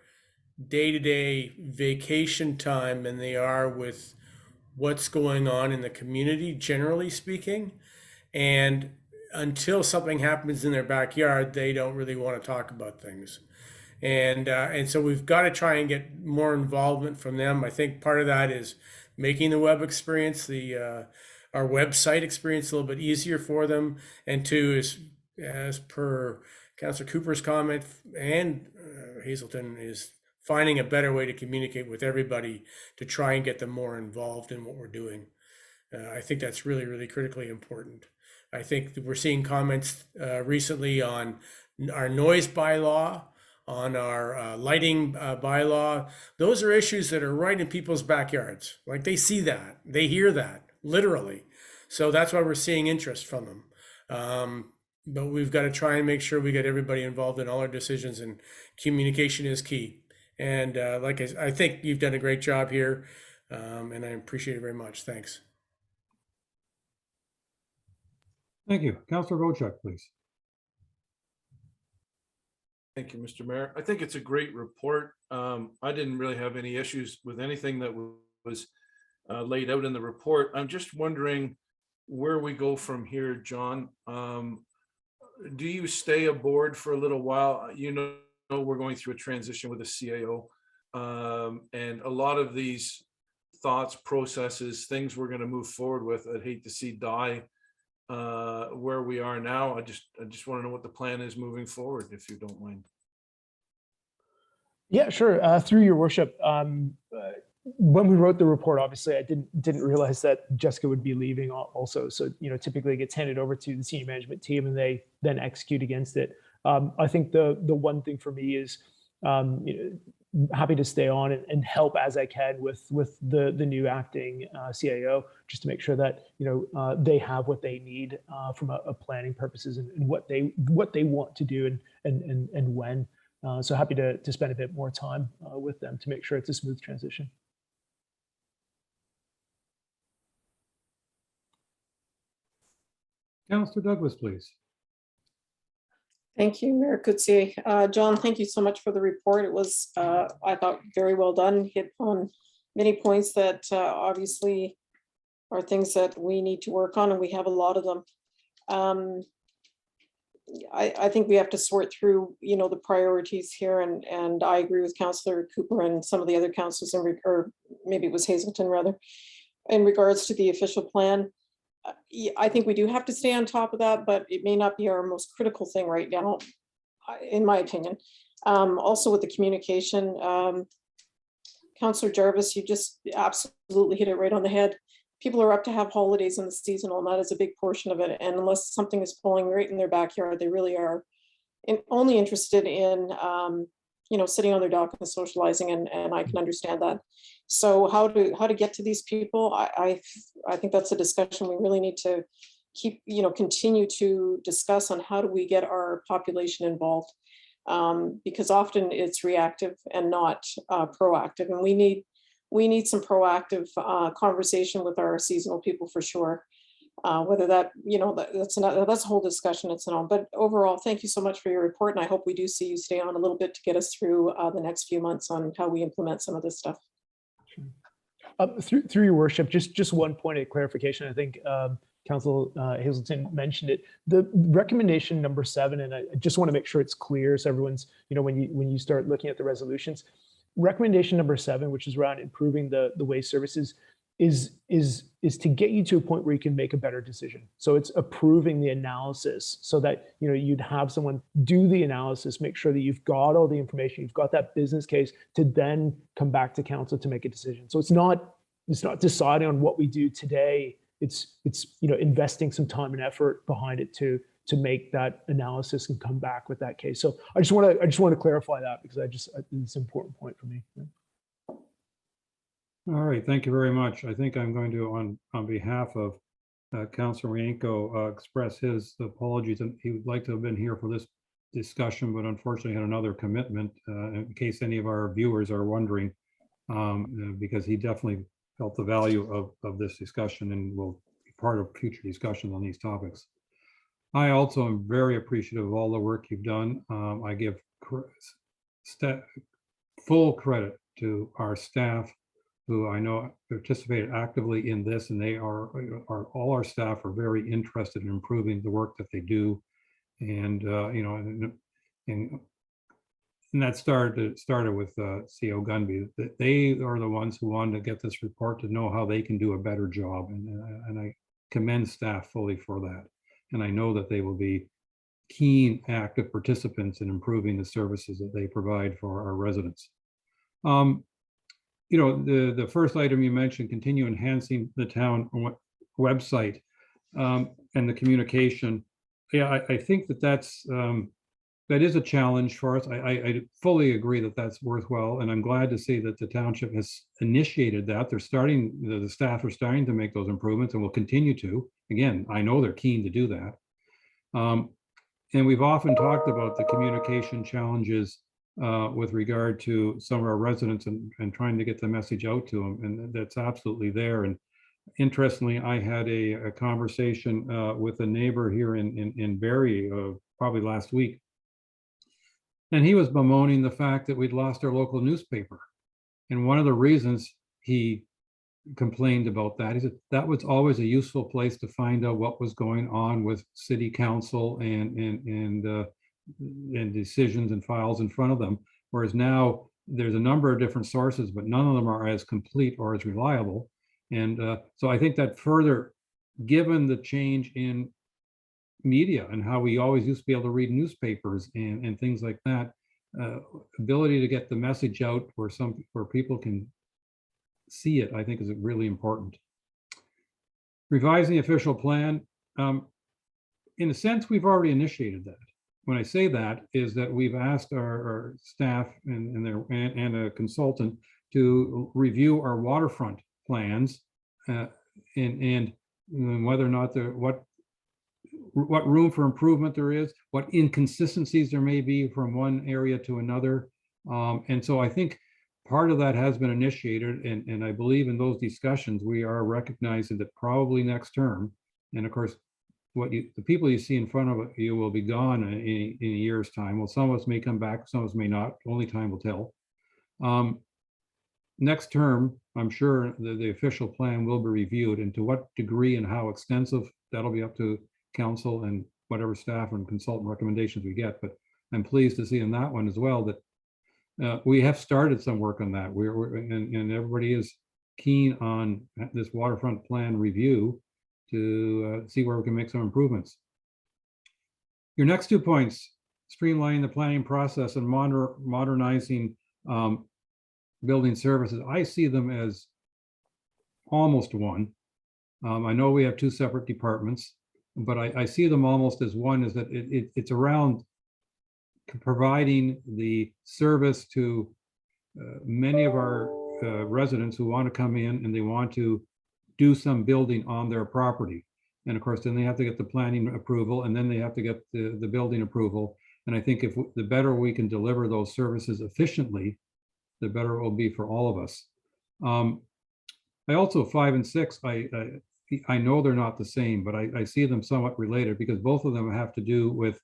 day-to-day vacation time than they are with what's going on in the community, generally speaking. And until something happens in their backyard, they don't really want to talk about things. And so we've got to try and get more involvement from them. I think part of that is making the web experience, our website experience, a little bit easier for them. And two is, as per Councillor Cooper's comment and Hazelton, is finding a better way to communicate with everybody to try and get them more involved in what we're doing. I think that's really, really critically important. I think that we're seeing comments recently on our noise bylaw, on our lighting bylaw. Those are issues that are right in people's backyards. Like, they see that, they hear that, literally. So that's why we're seeing interest from them. But we've got to try and make sure we get everybody involved in all our decisions, and communication is key. And I think you've done a great job here, and I appreciate it very much. Thanks. Thank you. Councillor Wojcik, please. Thank you, Mr. Mayor. I think it's a great report. I didn't really have any issues with anything that was laid out in the report. I'm just wondering where we go from here, John. Do you stay aboard for a little while? You know, we're going through a transition with the CAO, and a lot of these thoughts, processes, things we're going to move forward with, I'd hate to see die where we are now. I just want to know what the plan is moving forward, if you don't mind. Yeah, sure. Through your worship, when we wrote the report, obviously I didn't realize that Jessica would be leaving also. So, you know, typically it gets handed over to the senior management team and they then execute against it. I think the one thing for me is, you know, happy to stay on and help as I can with the new acting CAO, just to make sure that, you know, they have what they need from a planning purposes and what they want to do and when. So happy to spend a bit more time with them to make sure it's a smooth transition. Councillor Douglas, please. Thank you, Mayor Coetzee. John, thank you so much for the report. It was, I thought, very well done. Hit on many points that obviously are things that we need to work on, and we have a lot of them. I think we have to sort through, you know, the priorities here, and I agree with Councillor Cooper and some of the other councillors, or maybe it was Hazelton rather, in regards to the official plan. I think we do have to stay on top of that, but it may not be our most critical thing right now, in my opinion. Also with the communication, Councillor Jarvis, you just absolutely hit it right on the head. People are up to have holidays in the seasonal, and that is a big portion of it. And unless something is pulling right in their backyard, they really are only interested in, you know, sitting on their dock and socializing, and I can understand that. So how to get to these people? I think that's a discussion we really need to keep, you know, continue to discuss on how do we get our population involved, because often it's reactive and not proactive, and we need some proactive conversation with our seasonal people for sure. Whether that, you know, that's a whole discussion its own. But overall, thank you so much for your report, and I hope we do see you stay on a little bit to get us through the next few months on how we implement some of this stuff. Through your worship, just one point of clarification. I think Council Hazelton mentioned it. The recommendation number 7, and I just want to make sure it's clear so everyone's, you know, when you start looking at the resolutions, recommendation number 7, which is around improving the waste services, is to get you to a point where you can make a better decision. So it's approving the analysis so that, you know, you'd have someone do the analysis, make sure that you've got all the information, you've got that business case to then come back to council to make a decision. So it's not deciding on what we do today. It's you know, investing some time and effort behind it to make that analysis and come back with that case. So I just want to clarify that, because it's an important point for me. All right, thank you very much. I think I'm going to, on behalf of Councillor Wiancko, express his apologies, and he would like to have been here for this discussion, but unfortunately had another commitment, in case any of our viewers are wondering, because he definitely felt the value of this discussion and will be part of future discussions on these topics. I also am very appreciative of all the work you've done. I give full credit to our staff, who I know participated actively in this, and they are all our staff are very interested in improving the work that they do, and you know, and that started with CO Gunby. They are the ones who wanted to get this report to know how they can do a better job, and I commend staff fully for that. And I know that they will be keen, active participants in improving the services that they provide for our residents. You know, the first item you mentioned, continue enhancing the town website and the communication. Yeah, I think that is a challenge for us. I fully agree that that's worthwhile, and I'm glad to see that the township has initiated that. They're starting, the staff are starting to make those improvements, and will continue to. Again, I know they're keen to do that. And we've often talked about the communication challenges with regard to some of our residents and trying to get the message out to them, and that's absolutely there. And Interestingly, I had a conversation with a neighbor here in Barrie probably last week. And he was bemoaning the fact that we'd lost our local newspaper. And one of the reasons he complained about that, he said that was always a useful place to find out what was going on with city council and decisions and files in front of them. Whereas now there's a number of different sources, but none of them are as complete or as reliable. And so I think that further, given the change in media and how we always used to be able to read newspapers and things like that, ability to get the message out where people can see it, I think is really important. Revising the official plan, in a sense, we've already initiated that. When I say that is that we've asked our staff and a consultant to review our waterfront plans and whether or not what room for improvement there is, what inconsistencies there may be from one area to another. And so I think part of that has been initiated, and I believe in those discussions, we are recognizing that probably next term, and of course, the people you see in front of you will be gone in a year's time. Well, some of us may come back, some of us may not, only time will tell. Next term, I'm sure the official plan will be reviewed, and to what degree and how extensive, that'll be up to council and whatever staff and consultant recommendations we get. But I'm pleased to see in that one as well that we have started some work on that. And everybody is keen on this waterfront plan review to see where we can make some improvements. Your next 2 points, streamlining the planning process and modernizing building services. I see them as almost one. I know we have 2 separate departments, but I see them almost as one, is that it's around providing the service to many of our residents who want to come in and they want to do some building on their property. And of course, then they have to get the planning approval, and then they have to get the building approval. And I think the better we can deliver those services efficiently, the better it will be for all of us. I also, 5 and 6, I know they're not the same, but I see them somewhat related, because both of them have to do with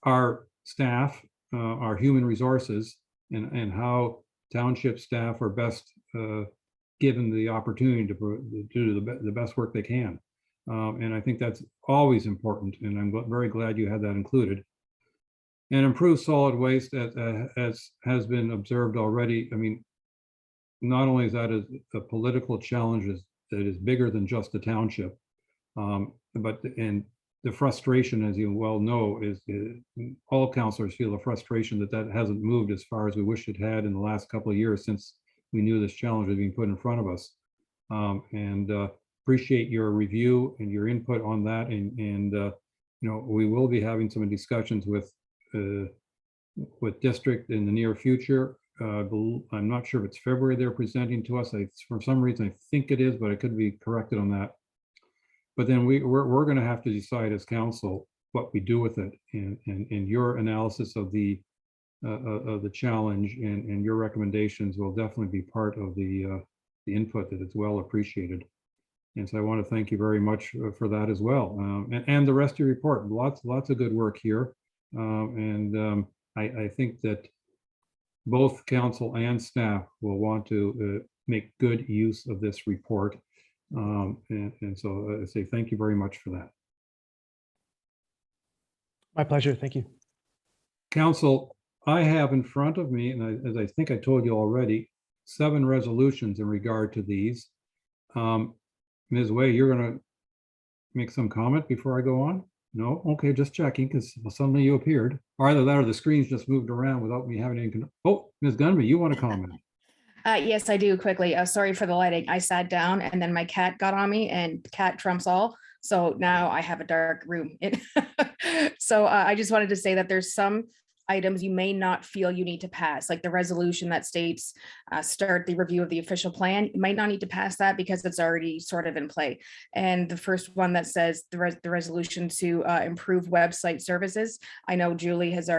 our staff, our human resources, and how township staff are best given the opportunity to do the best work they can. And I think that's always important, and I'm very glad you had that included. And improve solid waste, as has been observed already. I mean, not only is that a political challenge that is bigger than just the township, but the frustration, as you well know, is all councillors feel the frustration that hasn't moved as far as we wish it had in the last couple of years since we knew this challenge was being put in front of us. And appreciate your review and your input on that. And we will be having some discussions with district in the near future. I'm not sure if it's February they're presenting to us. For some reason, I think it is, but I could be corrected on that. But then we're going to have to decide as council what we do with it, and your analysis of the challenge and your recommendations will definitely be part of the input that is well appreciated. And so I want to thank you very much for that as well, and the rest of your report. Lots of good work here, and I think that both council and staff will want to make good use of this report. And so I say thank you very much for that. My pleasure. Thank you. Council, I have in front of me, and as I think I told you already, 7 resolutions in regard to these. Ms. Way, you're going to make some comment before I go on? No? Okay, just checking, because suddenly you appeared. Either that or the screens just moved around without me having any. Oh, Ms. Gunby, you want to comment? Yes, I do quickly. Sorry for the lighting. I sat down and then my cat got on me, and cat trumps all. So now I have a dark room. So I just wanted to say that there's some items you may not feel you need to pass, like the resolution that states start the review of the official plan. You might not need to pass that because it's already sort of in play. And the first one that says the resolution to improve website services. I know Julie has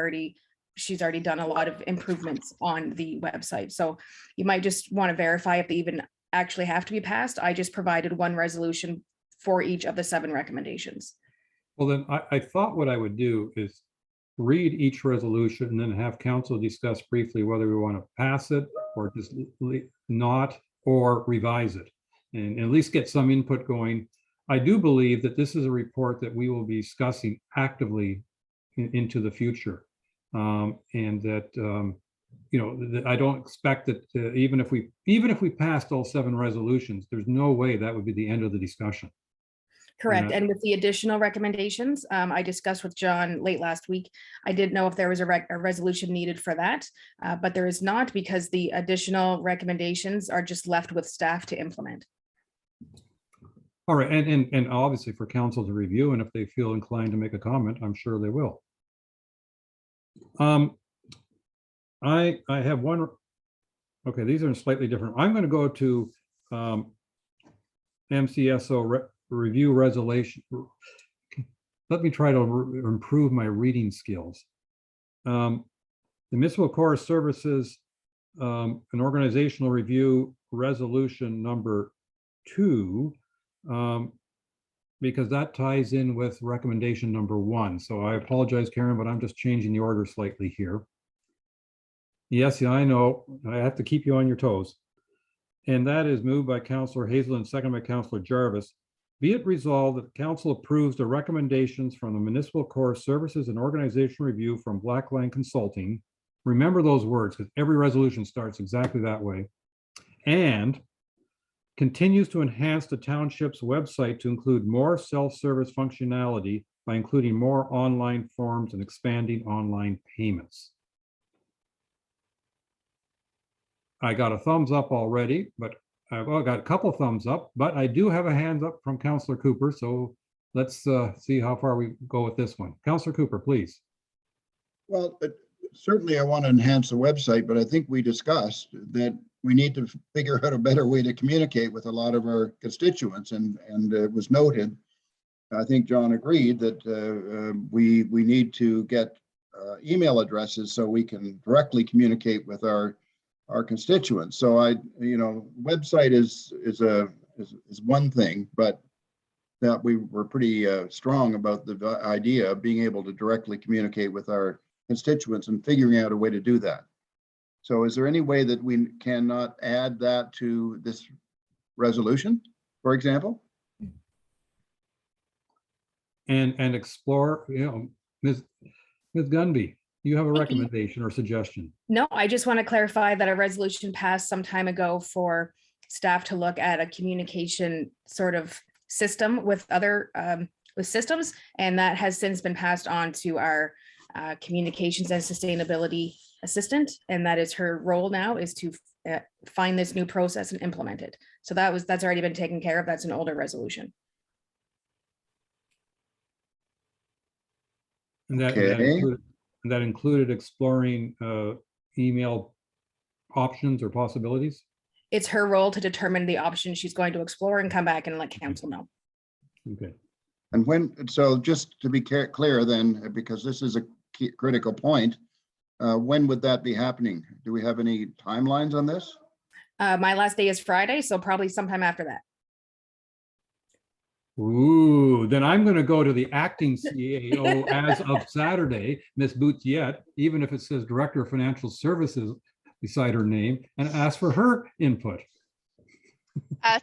she's already done a lot of improvements on the website. So you might just want to verify if they even actually have to be passed. I just provided one resolution for each of the 7 recommendations. Well, then I thought what I would do is read each resolution and then have council discuss briefly whether we want to pass it or just not, or revise it, and at least get some input going. I do believe that this is a report that we will be discussing actively into the future. And that, I don't expect that even if we passed all 7 resolutions, there's no way that would be the end of the discussion. Correct. Yeah. And with the additional recommendations, I discussed with John late last week. I didn't know if there was a resolution needed for that, but there is not, because the additional recommendations are just left with staff to implement. All right, and obviously for council to review, and if they feel inclined to make a comment, I'm sure they will. I have one. Okay, these are slightly different. I'm going to go to MCSO review resolution. Let me try to improve my reading skills. The Municipal Core Services, an organizational review resolution number 2, because that ties in with recommendation number 1. So I apologize, Karen, but I'm just changing the order slightly here. Yes, I know, I have to keep you on your toes. And that is moved by Councillor Hazel and second by Councillor Jarvis. Be it resolved that the council approves the recommendations from the Municipal Core Services and Organization Review from Blackline Consulting. Remember those words, because every resolution starts exactly that way. And continues to enhance the township's website to include more self-service functionality by including more online forms and expanding online payments. I got a thumbs up already, but I've got a couple thumbs up, but I do have a hand up from Councillor Cooper. So let's see how far we go with this one. Councillor Cooper, please. Well, certainly I want to enhance the website, but I think we discussed that we need to figure out a better way to communicate with a lot of our constituents, and it was noted. I think John agreed that we need to get email addresses so we can directly communicate with our constituents. So website is one thing, but that we were pretty strong about the idea of being able to directly communicate with our constituents and figuring out a way to do that. So is there any way that we cannot add that to this resolution, for example? And explore, Ms. Gunby, you have a recommendation or suggestion? No, I just want to clarify that a resolution passed some time ago for staff to look at a communication sort of system with other with systems, and that has since been passed on to our communications and sustainability assistant, and that is her role now, is to find this new process and implement it. So that's already been taken care of. That's an older resolution. And Okay. that included exploring email options or possibilities? It's her role to determine the option she's going to explore and come back and let council know. Okay. And so just to be clear then, because this is a critical point, when would that be happening? Do we have any timelines on this? My last day is Friday, so probably sometime after that. Ooh, then I'm going to go to the acting CAO as of Saturday, Ms. Boutiette, even if it says Director of Financial Services beside her name, and ask for her input.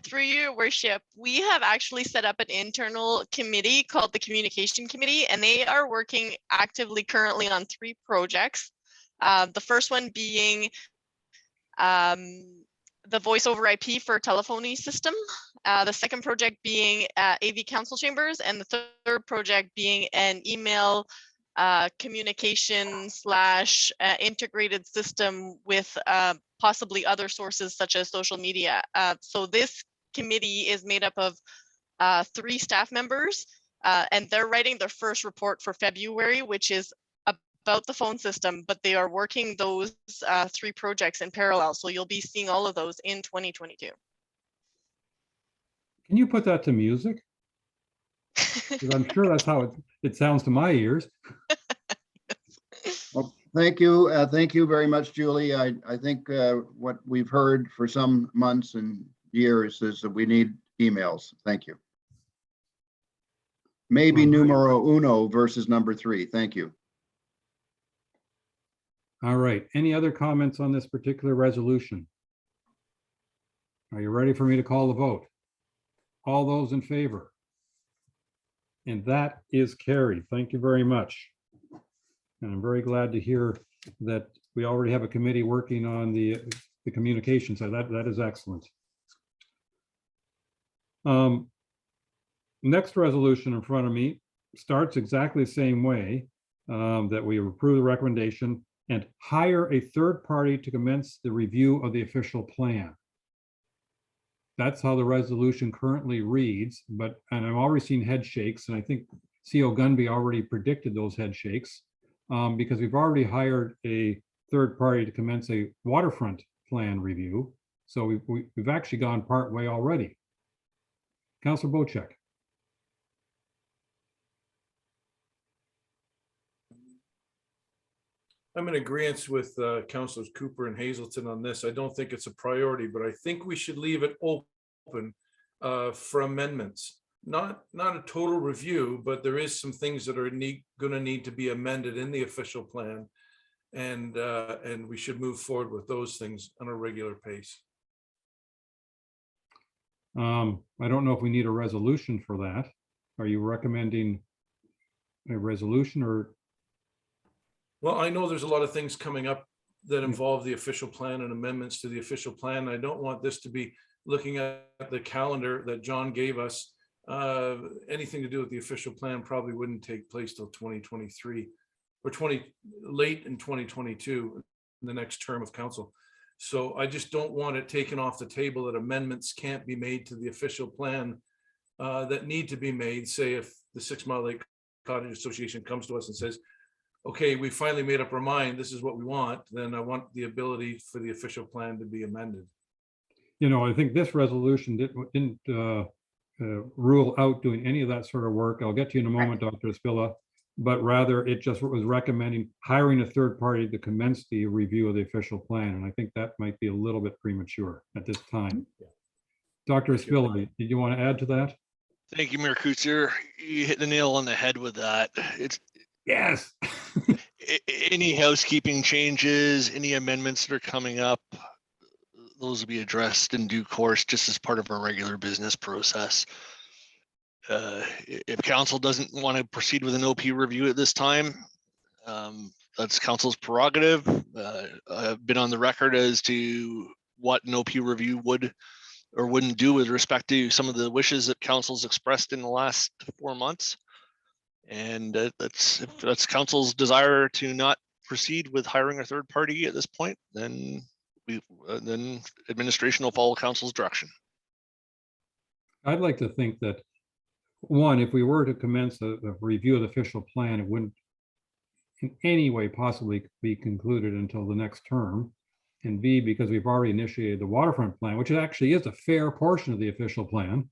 Through your worship, we have actually set up an internal committee called the Communication Committee, and they are working actively currently on 3 projects. The first one being the voice over IP for telephony system. The second project being AV council chambers, and the third project being an email communication / integrated system with possibly other sources such as social media. So this committee is made up of 3 staff members, and they're writing their first report for February, which is about the phone system, but they are working those 3 projects in parallel. So you'll be seeing all of those in 2022. Can you put that to music? Because I'm sure that's how it sounds to my ears. Well, thank you. Thank you very much, Julie. I think what we've heard for some months and years is that we need emails. Thank you. Maybe All right. numero uno versus number 3. Thank you. All right. Any other comments on this particular resolution? Are you ready for me to call the vote? All those in favor? And that is carried. Thank you very much. And I'm very glad to hear that we already have a committee working on the communication side. That is excellent. Next resolution in front of me starts exactly the same way, that we approve the recommendation and hire a third party to commence the review of the official plan. That's how the resolution currently reads, and I'm already seeing head shakes, and I think CO Gunby already predicted those head shakes, because we've already hired a third party to commence a waterfront plan review. So we've actually gone part way already. Councilor Bocek. I'm in agreement with Councilors Cooper and Hazelton on this. I don't think it's a priority, but I think we should leave it open for amendments. Not a total review, but there is some things that are going to need to be amended in the official plan, and we should move forward with those things on a regular pace. I don't know if we need a resolution for that. Are you recommending a resolution or? Well, I know there's a lot of things coming up that involve the official plan and amendments to the official plan. I don't want this to be looking at the calendar that John gave us. Anything to do with the official plan probably wouldn't take place till 2023 or late in 2022, in the next term of council. So I just don't want it taken off the table that amendments can't be made to the official plan that need to be made. Say if the 6 Mile Lake Cottage Association comes to us and says, okay, we finally made up our mind, this is what we want, then I want the ability for the official plan to be amended. You know, I think this resolution didn't rule out doing any of that sort of work. I'll get to you in a moment, Dr. Espilla, but rather it just was recommending hiring a third party to commence the review of the official plan. And I think that might be a little bit premature at this time. Yeah. Dr. Espilla, did you want to add to that? Thank you, Mayor Kutzer. You hit the nail on the head with that. It's yes. Any housekeeping changes, any amendments that are coming up, those will be addressed in due course, just as part of our regular business process. If council doesn't want to proceed with an OP review at this time, that's council's prerogative. I've been on the record as to what an OP review would or wouldn't do with respect to some of the wishes that council's expressed in the last 4 months. And if that's council's desire to not proceed with hiring a third party at this point, then administration will follow council's direction. I'd like to think that, one, if we were to commence a review of the official plan, it wouldn't in any way possibly be concluded until the next term. And B, because we've already initiated the waterfront plan, which actually is a fair portion of the official plan.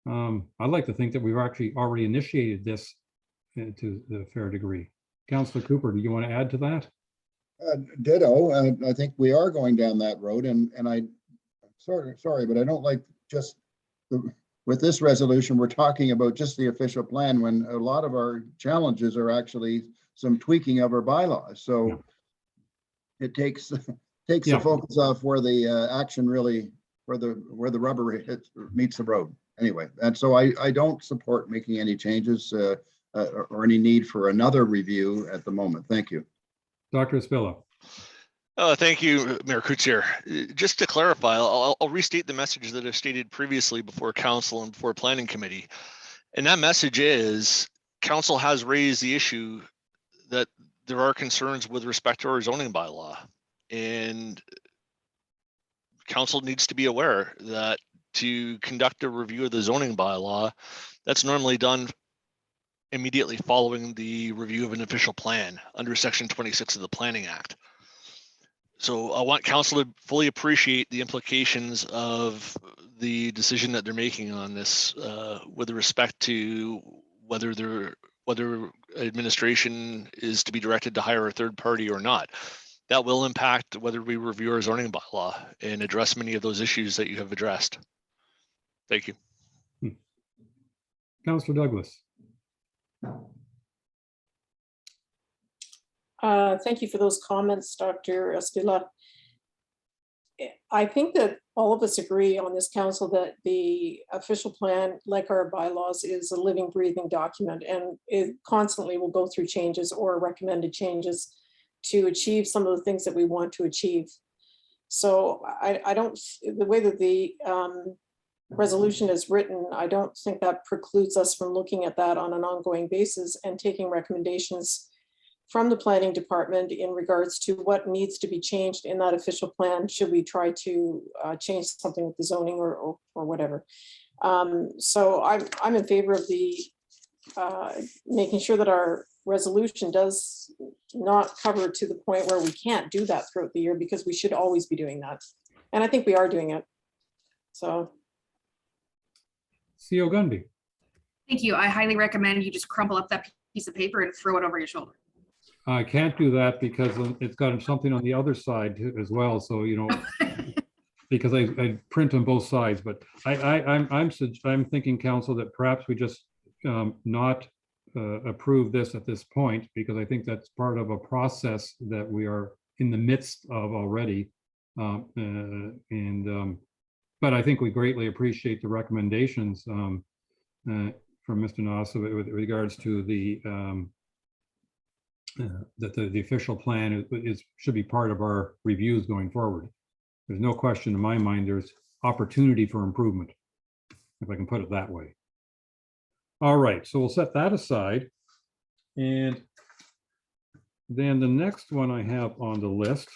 I'd like to think that we've actually already initiated this to the fair degree. Councilor Cooper, do you want to add to that? Ditto. I think we are going down that road, and I'm sorry, but I don't like just with this resolution, we're talking about just the official plan when a lot of our challenges are actually some tweaking of our bylaws. So yeah. It takes the focus off where the action really, where the rubber meets the road. Anyway, and so I don't support making any changes or any need for another review at the moment. Thank you. Dr. Espilla. Thank you, Mayor Kutzer. Just to clarify, I'll restate the message that I've stated previously before council and before planning committee. And that message is council has raised the issue that there are concerns with respect to our zoning bylaw. And council needs to be aware that to conduct a review of the zoning bylaw, that's normally done immediately following the review of an official plan under Section 26 of the Planning Act. So I want council to fully appreciate the implications of the decision that they're making on this with respect to whether administration is to be directed to hire a third party or not. that will impact whether we review our zoning bylaw and address many of those issues that you have addressed. Thank you. Councillor Douglas. Thank you for those comments, Dr. Escala. I think that all of us agree on this council that the official plan, like our bylaws, is a living, breathing document, and it constantly will go through changes or recommended changes to achieve some of the things that we want to achieve. So I don't, the way that the resolution is written, I don't think that precludes us from looking at that on an ongoing basis and taking recommendations from the planning department in regards to what needs to be changed in that official plan, should we try to change something with the zoning or whatever. So I'm in favor of the making sure that our resolution does not cover to the point where we can't do that throughout the year, because we should always be doing that. And I think we are doing it. So. CO Gunby. Thank you. I highly recommend you just crumple up that piece of paper and throw it over your shoulder. I can't do that because it's got something on the other side as well. So, you know, because I print on both sides, but I'm thinking, council, that perhaps we just not approve this at this point, because I think that's part of a process that we are in the midst of already. But I think we greatly appreciate the recommendations from Mr. Noss with regards to the that the official plan should be part of our reviews going forward. There's no question in my mind, there's opportunity for improvement, if I can put it that way. All right, so we'll set that aside. And then the next one I have on the list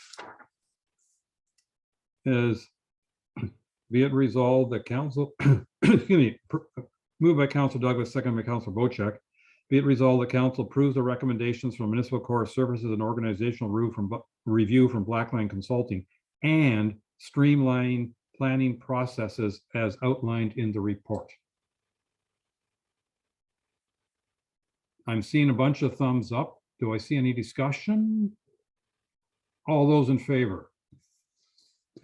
is, be it resolved that council, excuse me, moved by Councilor Douglas, second by Councilor Bocek. Be it resolved that council approves the recommendations from Municipal Corps Services and Organizational Review from Blackline Consulting and streamline planning processes as outlined in the report. I'm seeing a bunch of thumbs up. Do I see any discussion? All those in favor?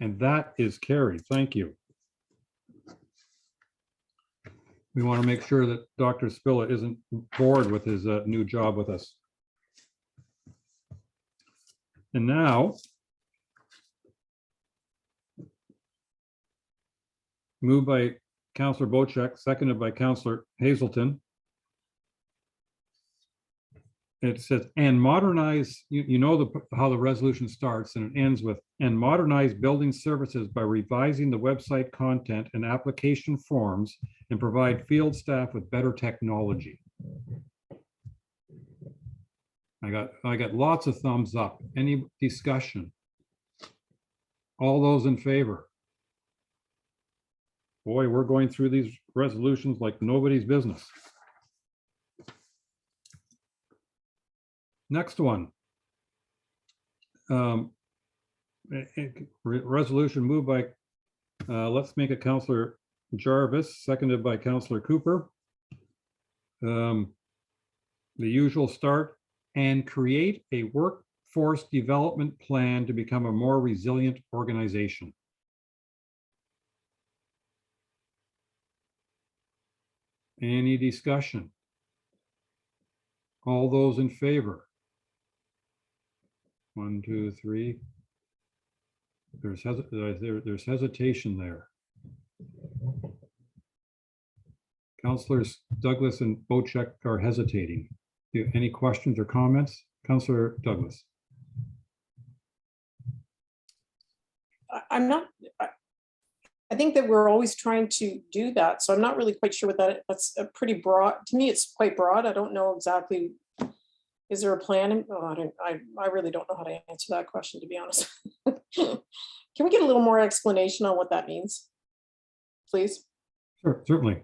And that is carried. Thank you. We want to make sure that Dr. Spilla isn't bored with his new job with us. And now, moved by Councillor Bocek, seconded by Councillor Hazelton. It says, and modernize, you know how the resolution starts, and it ends with, and modernize building services by revising the website content and application forms and provide field staff with better technology. I got lots of thumbs up. Any discussion? All those in favor? Boy, we're going through these resolutions like nobody's business. Next one. Resolution moved by, let's make it Councillor Jarvis, seconded by Councillor Cooper. The usual start, and create a workforce development plan to become a more resilient organization. Any discussion? All those in favor? 1, 2, 3. There's hesitation there. Councillors Douglas and Bocek are hesitating. Do you have any questions or comments? Councillor Douglas. I think that we're always trying to do that. So I'm not really quite sure what that's a pretty broad, to me, it's quite broad. I don't know exactly. Is there a plan? Oh, I really don't know how to answer that question, to be honest. Can we get a little more explanation on what that means, please? Sure, certainly.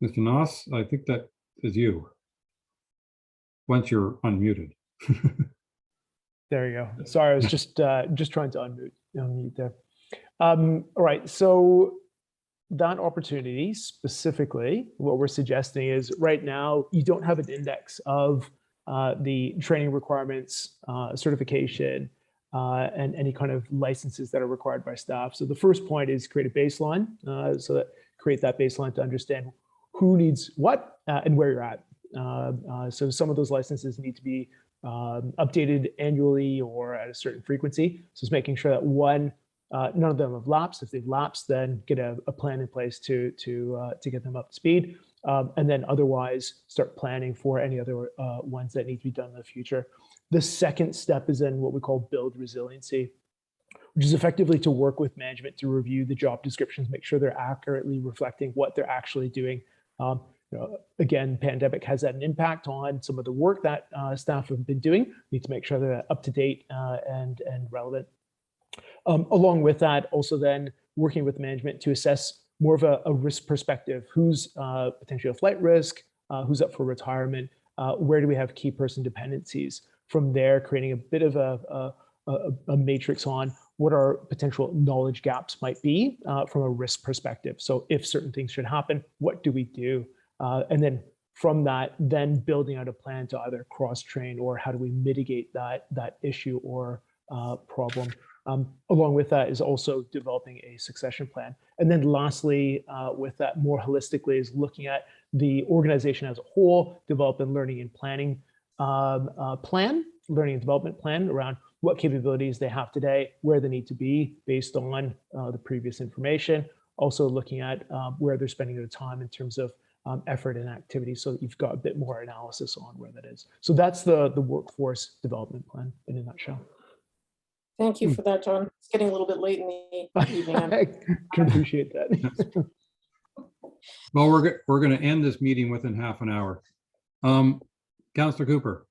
Mr. Noss, I think that is you. Once you're unmuted. There you go. Sorry, I was just trying to unmute there. All right, so that opportunity specifically, what we're suggesting is right now you don't have an index of the training requirements, certification, and any kind of licenses that are required by staff. So the first point is create a baseline, so that create that baseline to understand who needs what and where you're at. So some of those licenses need to be updated annually or at a certain frequency. So it's making sure that one, none of them have lapsed. If they've lapsed, then get a plan in place to get them up to speed. And then otherwise start planning for any other ones that need to be done in the future. The second step is then what we call build resiliency, which is effectively to work with management to review the job descriptions, make sure they're accurately reflecting what they're actually doing. Again, pandemic has had an impact on some of the work that staff have been doing. Need to make sure they're up to date and relevant. Along with that, also then working with management to assess more of a risk perspective. Who's potentially a flight risk? Who's up for retirement? Where do we have key person dependencies? From there, creating a bit of a matrix on what our potential knowledge gaps might be from a risk perspective. So if certain things should happen, what do we do? And then from that, then building out a plan to either cross-train or how do we mitigate that issue or problem. Along with that is also developing a succession plan. And then lastly, with that more holistically is looking at the organization as a whole, develop a learning and planning learning and development plan around what capabilities they have today, where they need to be based on the previous information. Also looking at where they're spending their time in terms of effort and activity, so that you've got a bit more analysis on where that is. So that's the workforce development plan in a nutshell. Thank you for that, John. It's getting a little bit late in the evening. I can appreciate that. Well, we're going to end this meeting within half an hour. Councillor Cooper.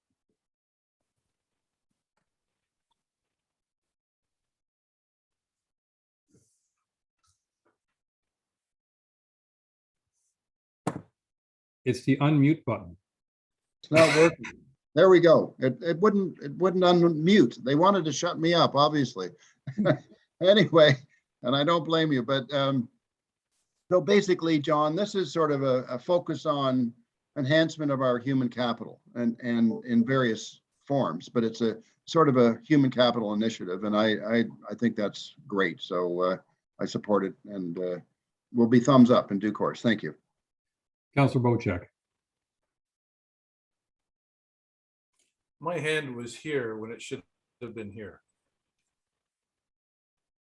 It's the unmute button. It's not working. There we go. It wouldn't unmute. They wanted to shut me up, obviously. Anyway, and I don't blame you, but so basically, John, this is sort of a focus on enhancement of our human capital and in various forms, but it's a sort of a human capital initiative, and I think that's great. So I support it, and will be thumbs up in due course. Thank you. Councillor Bocek. My hand was here when it should have been here.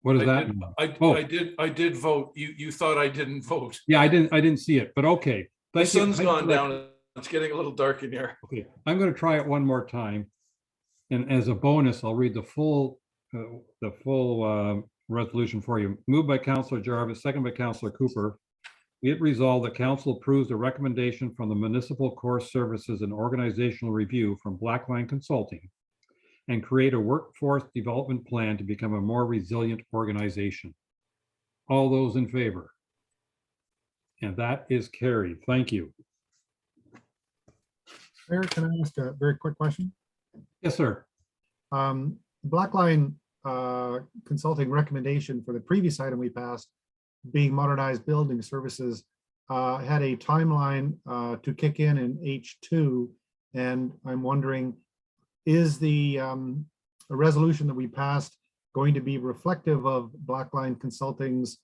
What is I that? did, I did vote. You thought I didn't vote. Yeah, I didn't see it, but okay. The sun's gone down. It's getting a little dark in here. Okay, I'm going to try it one more time, and as a bonus, I'll read the full resolution for you. Moved by Councillor Jarvis, second by Councillor Cooper. Be it resolved that council approves a recommendation from the Municipal Course Services and Organizational Review from Blackline Consulting and create a workforce development plan to become a more resilient organization. All those in favor? And that is carried. Thank you. Mayor, can I ask a very quick question? Yes, sir. Blackline Consulting recommendation for the previous item we passed, being modernized building services, had a timeline to kick in H2, and I'm wondering, is the resolution that we passed going to be reflective of Blackline Consulting's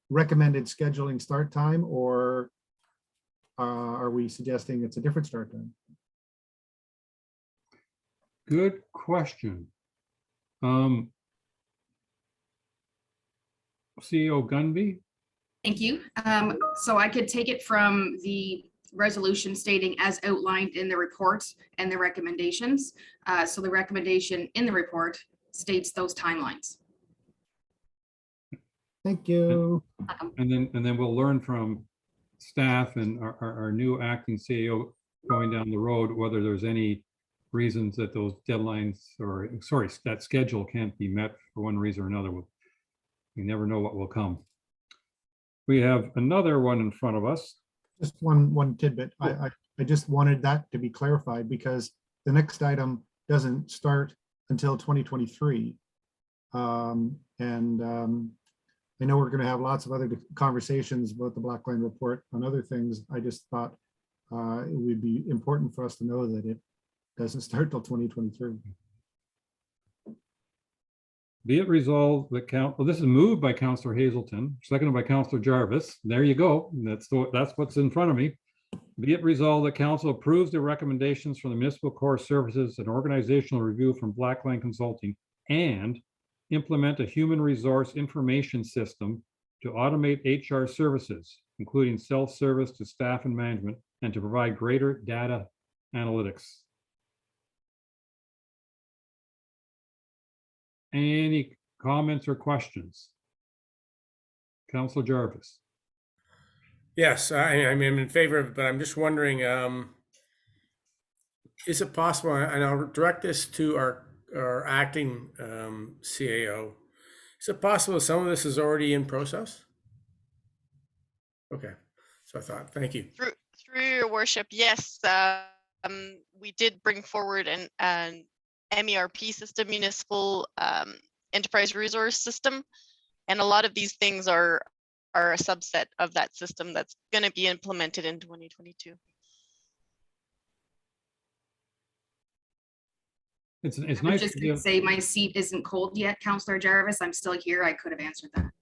recommended scheduling start time, or are we suggesting it's a different start time? Good question. CEO Gunby? Thank you. So I could take it from the resolution stating as outlined in the report and the recommendations. So the recommendation in the report states those timelines. Thank you. And then we'll learn from staff and our new acting CEO going down the road whether there's any reasons that those deadlines, or sorry, that schedule can't be met for one reason or another. We never know what will come. We have another one in front of us. Just one tidbit. I just wanted that to be clarified because the next item doesn't start until 2023. I know we're going to have lots of other conversations about the Black Line report on other things. I just thought it would be important for us to know that it doesn't start till 2023. Be it resolved that this is moved by Councillor Hazelton, seconded by Councillor Jarvis. There you go. That's what's in front of me. Be it resolved that council approves the recommendations from the Municipal Core Services and Organizational Review from Black Line Consulting and implement a human resource information system to automate HR services, including self-service to staff and management, and to provide greater data analytics. Any comments or questions? Councillor Jarvis. Yes, I'm in favor of it, but I'm just wondering, is it possible, and I'll direct this to our acting CAO, is it possible some of this is already in process? Okay, so I thought, thank you. Through your worship, yes, we did bring forward an MERP system, municipal enterprise resource system, and a lot of these things are a subset of that system that's going to be implemented in 2022. It's I was nice just to gonna give, say my seat isn't cold yet, Councillor Jarvis. I'm still here. I could have answered that.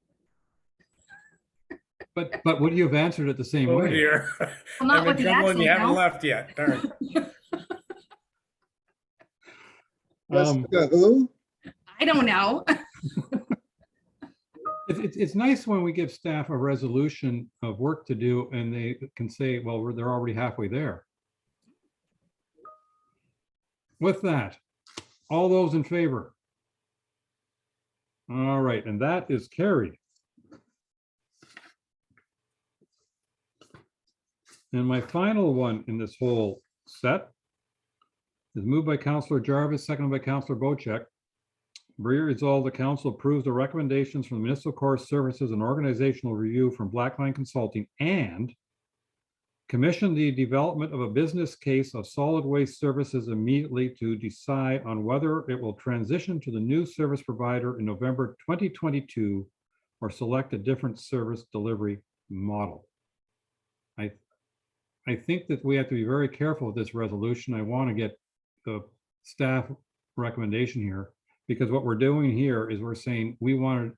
but would you have answered it the same Oh way? dear. Well, not I'm in with the trouble and you accent, haven't no. left yet. Darn. Who? I don't know. It's nice when we give staff a resolution of work to do and they can say, well, they're already halfway there. With that, all those in favor? All right, and that is carried. And my final one in this whole set is moved by Councillor Jarvis, seconded by Councillor Bocek. Be it resolved, the council approves the recommendations from the Municipal Core Services and Organizational Review from Black Line Consulting and commission the development of a business case of solid waste services immediately to decide on whether it will transition to the new service provider in November 2022 or select a different service delivery model. I think that we have to be very careful with this resolution. I want to get the staff recommendation here, because what we're doing here is we're saying how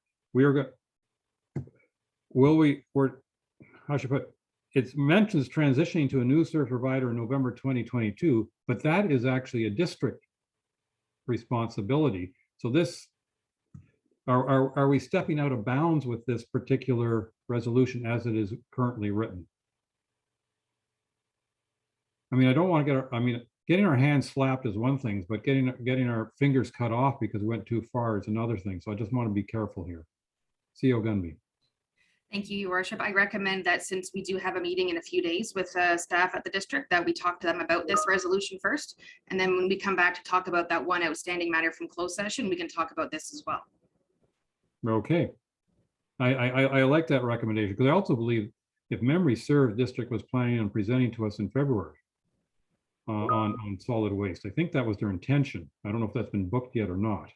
should I put it? It mentions transitioning to a new service provider in November 2022, but that is actually a district responsibility. So this, are we stepping out of bounds with this particular resolution as it is currently written? I mean, I don't want to getting our hands slapped is one thing, but getting our fingers cut off because we went too far is another thing. So I just want to be careful here. CO Gunby. Thank you, Your Worship. I recommend that since we do have a meeting in a few days with staff at the district, that we talk to them about this resolution first. And then when we come back to talk about that one outstanding matter from closed session, we can talk about this as well. Okay. I like that recommendation because I also believe, if memory serves, district was planning on presenting to us in February on solid waste. I think that was their intention. I don't know if that's been booked yet or not.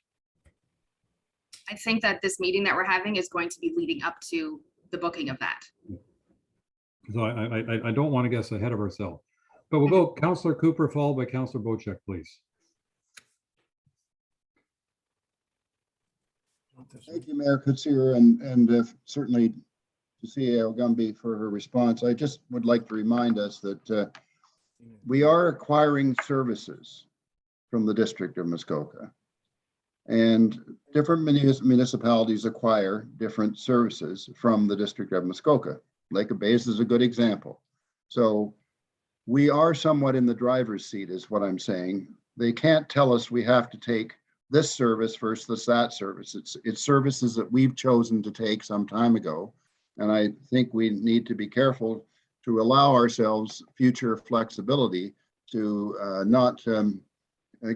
I think that this meeting that we're having is going to be leading up to the booking of that. So I don't want to guess ahead of ourselves, but we'll go Councillor Cooper, followed by Councillor Bocek, please. Thank you, Mayor Kutsier, and certainly to CAO Gumby for her response. I just would like to remind us that we are acquiring services from the District of Muskoka, and different municipalities acquire different services from the District of Muskoka. Lake of Bays is a good example. So we are somewhat in the driver's seat is what I'm saying. They can't tell us we have to take this service versus that service. It's services that we've chosen to take some time ago. And I think we need to be careful to allow ourselves future flexibility to not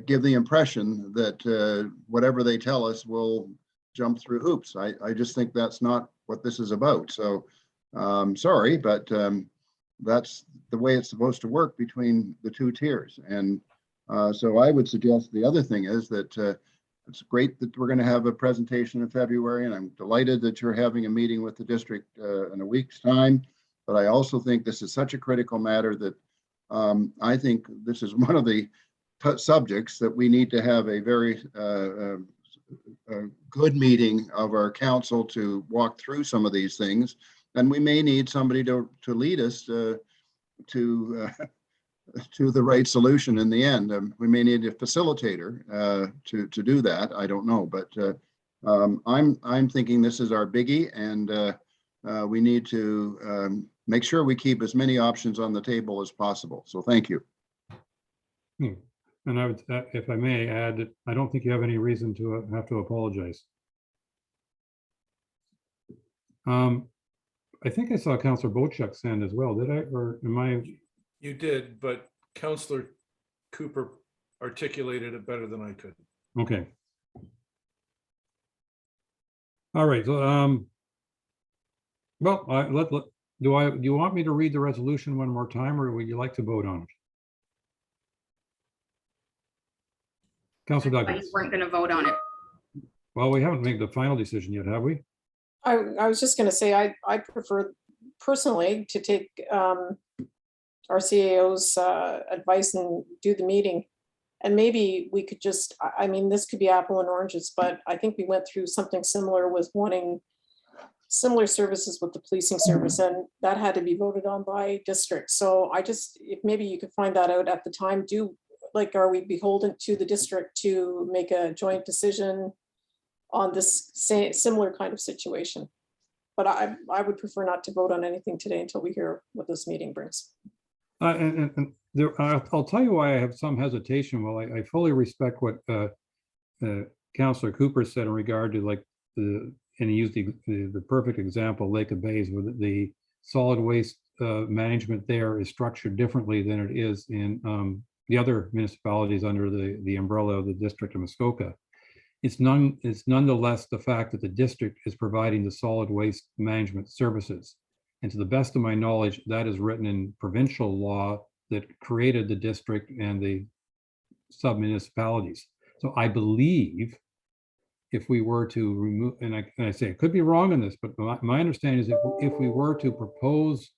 give the impression that whatever they tell us will jump through hoops. I just think that's not what this is about. So sorry, but that's the way it's supposed to work between the two tiers. And so I would suggest the other thing is that It's great that we're going to have a presentation in February, and I'm delighted that you're having a meeting with the district in a week's time. But I also think this is such a critical matter that I think this is one of the subjects that we need to have a very good meeting of our council to walk through some of these things. And we may need somebody to lead us to the right solution in the end. We may need a facilitator to do that. I don't know, but I'm thinking this is our biggie, and we need to make sure we keep as many options on the table as possible. So thank you. And I would, if I may add, that I don't think you have any reason to have to apologize. I think I saw Councillor Bochuk send as well. Did I, or am I? You did, but Councillor Cooper articulated it better than I could. Okay. All right. So, well, do you want me to read the resolution one more time, or would you like to vote on it? Councillor I Douglas. weren't going to vote on it. Well, we haven't made the final decision yet, have we? I was just going to say, I prefer personally to take our CAO's advice and do the meeting. And maybe we could just, I mean, this could be apple and oranges, but I think we went through something similar with wanting similar services with the policing service, and that had to be voted on by district. So I just, if maybe you could find that out at the time, like, are we beholden to the district to make a joint decision on this similar kind of situation? But I would prefer not to vote on anything today until we hear what this meeting brings. And there, I'll tell you why I have some hesitation. Well, I fully respect what Councillor Cooper said in regard to, like, and he used the perfect example, Lake of Bays, where the solid waste management there is structured differently than it is in the other municipalities under the umbrella of the District of Muskoka. It's nonetheless the fact that the district is providing the solid waste management services. And to the best of my knowledge, that is written in provincial law that created the district and the sub-municipalities. So I believe if we were to remove, and I say I could be wrong on this, but my understanding is if we were to propose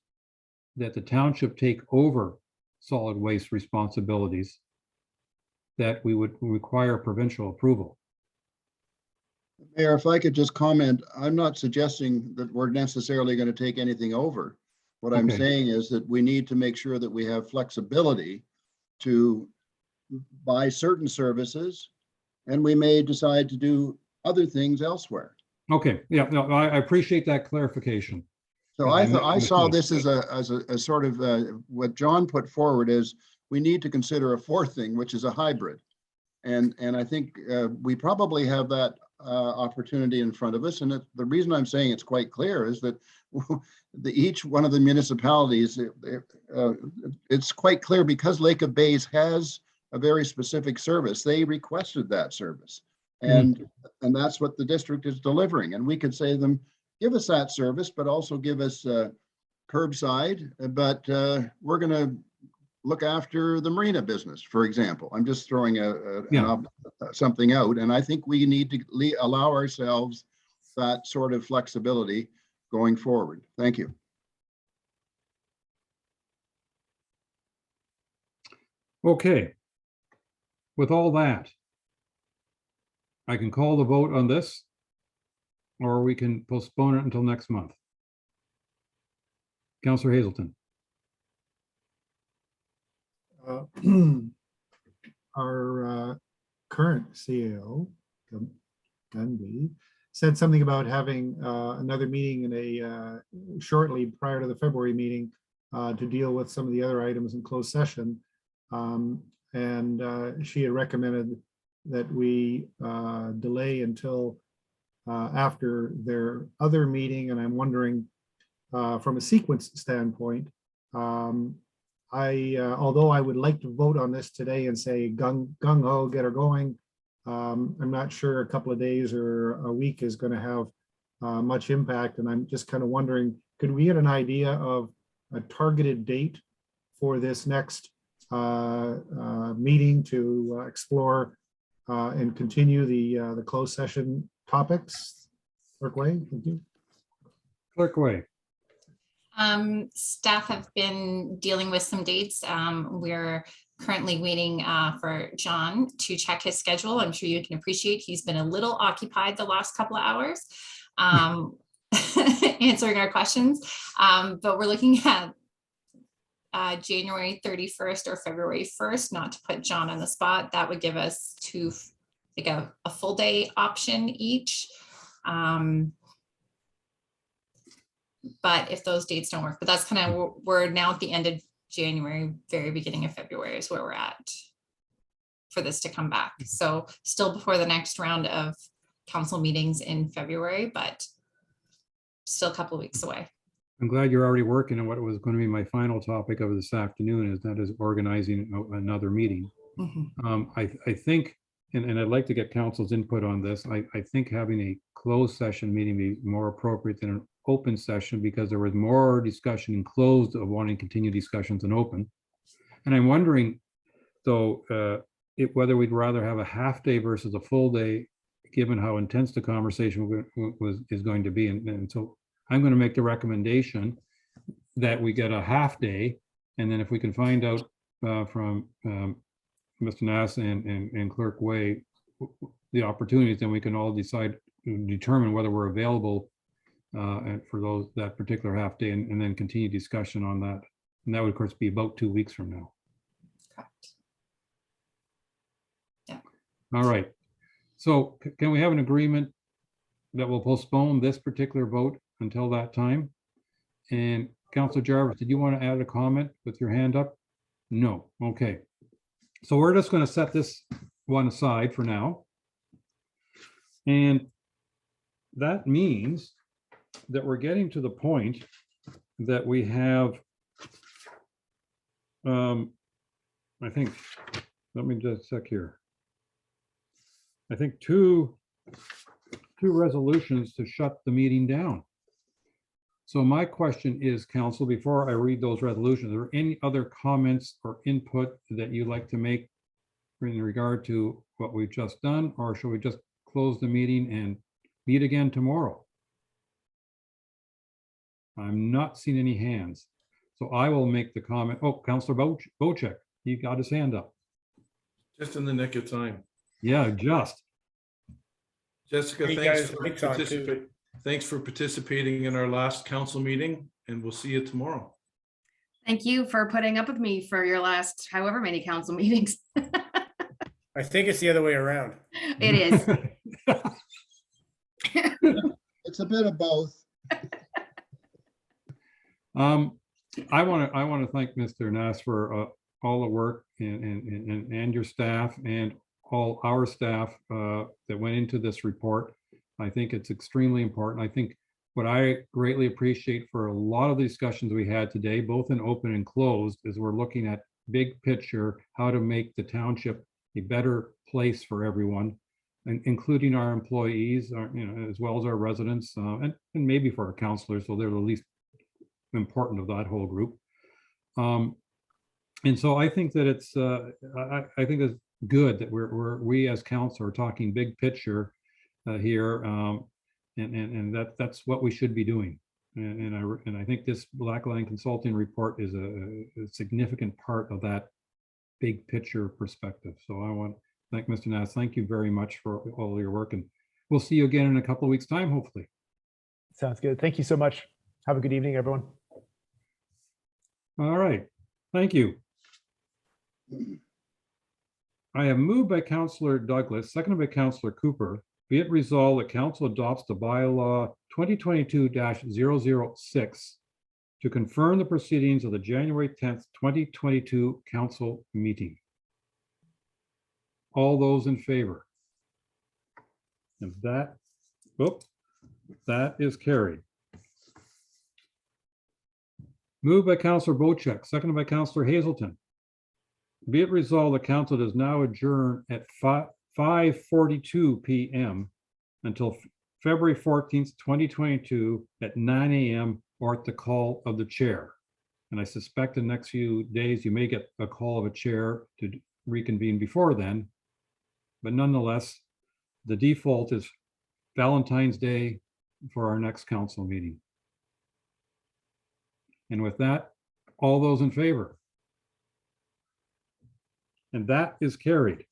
that the township take over solid waste responsibilities, that we would require provincial approval. Mayor, if I could just comment, I'm not suggesting that we're necessarily going to take anything over. What I'm saying is that we need to make sure that we have flexibility to buy certain services, and we may decide to do other things elsewhere. Okay, yeah, no, I appreciate that clarification. So I saw this as a sort of what John put forward is we need to consider a fourth thing, which is a hybrid. And I think we probably have that opportunity in front of us. And the reason I'm saying it's quite clear is that each one of the municipalities, it's quite clear because Lake of Bays has a very specific service. They requested that service. And that's what the district is delivering. And we could say to them, give us that service, but also give us curbside, but we're going to look after the marina business, for example. I'm just throwing something out. And I think we need to allow ourselves that sort of flexibility going forward. Thank you. Okay. With all that, I can call the vote on this, or we can postpone it until next month. Councillor Hazelton. Our current CEO, Gunby, said something about having another meeting in shortly prior to the February meeting to deal with some of the other items in closed session. And she had recommended that we delay until after their other meeting. And I'm wondering, from a sequence standpoint, although I would like to vote on this today and say gung-ho, get her going, I'm not sure a couple of days or a week is going to have much impact. And I'm just kind of wondering, could we get an idea of a targeted date for this next meeting to explore and continue the closed session topics. Clerk Way, thank you. Clerk Way. Staff have been dealing with some dates. We're currently waiting for John to check his schedule. I'm sure you can appreciate he's been a little occupied the last couple of hours answering our questions. But we're looking at January 31st or February 1st, not to put John on the spot. That would give us two, like a full day option each. But if those dates don't work, but that's kind of, we're now at the end of January, very beginning of February is where we're at for this to come back. So still before the next round of council meetings in February, but still a couple of weeks away. I'm glad you're already working on what was going to be my final topic of this afternoon, is that is organizing another meeting. I think, and I'd like to get council's input on this. I think having a closed session meeting be more appropriate than an open session, because there was more discussion in closed of wanting to continue discussions in open. And I'm wondering, though, whether we'd rather have a half day versus a full day, given how intense the conversation is going to be. And so I'm going to make the recommendation that we get a half day, and then if we can find out from Mr. Nass and Clerk Way the opportunities, then we can all determine whether we're available and for that particular half day, and then continue discussion on that. And that would, of course, be about 2 weeks from now. Correct. Yeah. All right. So can we have an agreement that will postpone this particular vote until that time? And Councilor Jarvis, did you want to add a comment with your hand up? No. Okay. So we're just going to set this one aside for now. And that means that we're getting to the point that we have, I think, let me just check here. I think two resolutions to shut the meeting down. So my question is, council, before I read those resolutions, are there any other comments or input that you'd like to make in regard to what we've just done, or should we just close the meeting and meet again tomorrow? I'm not seeing any hands. So I will make the comment. Oh, Councilor Bocek, he got his hand up. Just in the nick of time. Yeah, just. Jessica, You thanks guys for big time, too. thanks for participating in our last council meeting, and we'll see you tomorrow. Thank you for putting up with me for your last however many council meetings. I think it's the other way around. It is. It's a bit of both. I want to thank Mr. Nass for all the work and your staff and all our staff that went into this report. I think it's extremely important. I think what I greatly appreciate for a lot of the discussions we had today, both in open and closed, is we're looking at big picture, how to make the township a better place for everyone, and including our employees, as well as our residents, and maybe for our counselors, so they're the least important of that whole group. And so I think that it's I think it's good that we as council are talking big picture here, and that's what we should be doing. And I think this Blackline Consulting report is a significant part of that big picture perspective. So I want to thank Mr. Nass. Thank you very much for all your work, and we'll see you again in a couple of weeks' time, hopefully. Sounds good. Thank you so much. Have a good evening, everyone. All right, thank you. I have moved by Councillor Douglas, seconded by Councillor Cooper. Be it resolved that council adopts the bylaw 2022-006 to confirm the proceedings of the January 10th, 2022 council meeting. All those in favor? And that is carried. Moved by Councillor Bocek, seconded by Councillor Hazelton. Be it resolved, the council does now adjourn at 5:42 p.m. until February 14th, 2022 at 9 a.m. or at the call of the chair. And I suspect in the next few days, you may get a call of a chair to reconvene before then. but nonetheless, the default is Valentine's Day for our next council meeting. And with that, all those in favor? And that is carried.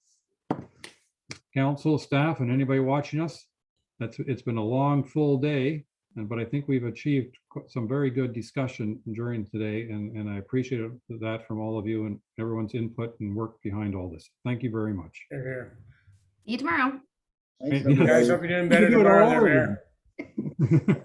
Council, staff, and anybody watching us, it's been a long, full day, but I think we've achieved some very good discussion during today, and I appreciate that from all of you and everyone's input and work behind all this. Thank you very much. Here. See you tomorrow. Thanks, Hey, You guys everybody. hope you're doing You better can do it tomorrow all than over there. again.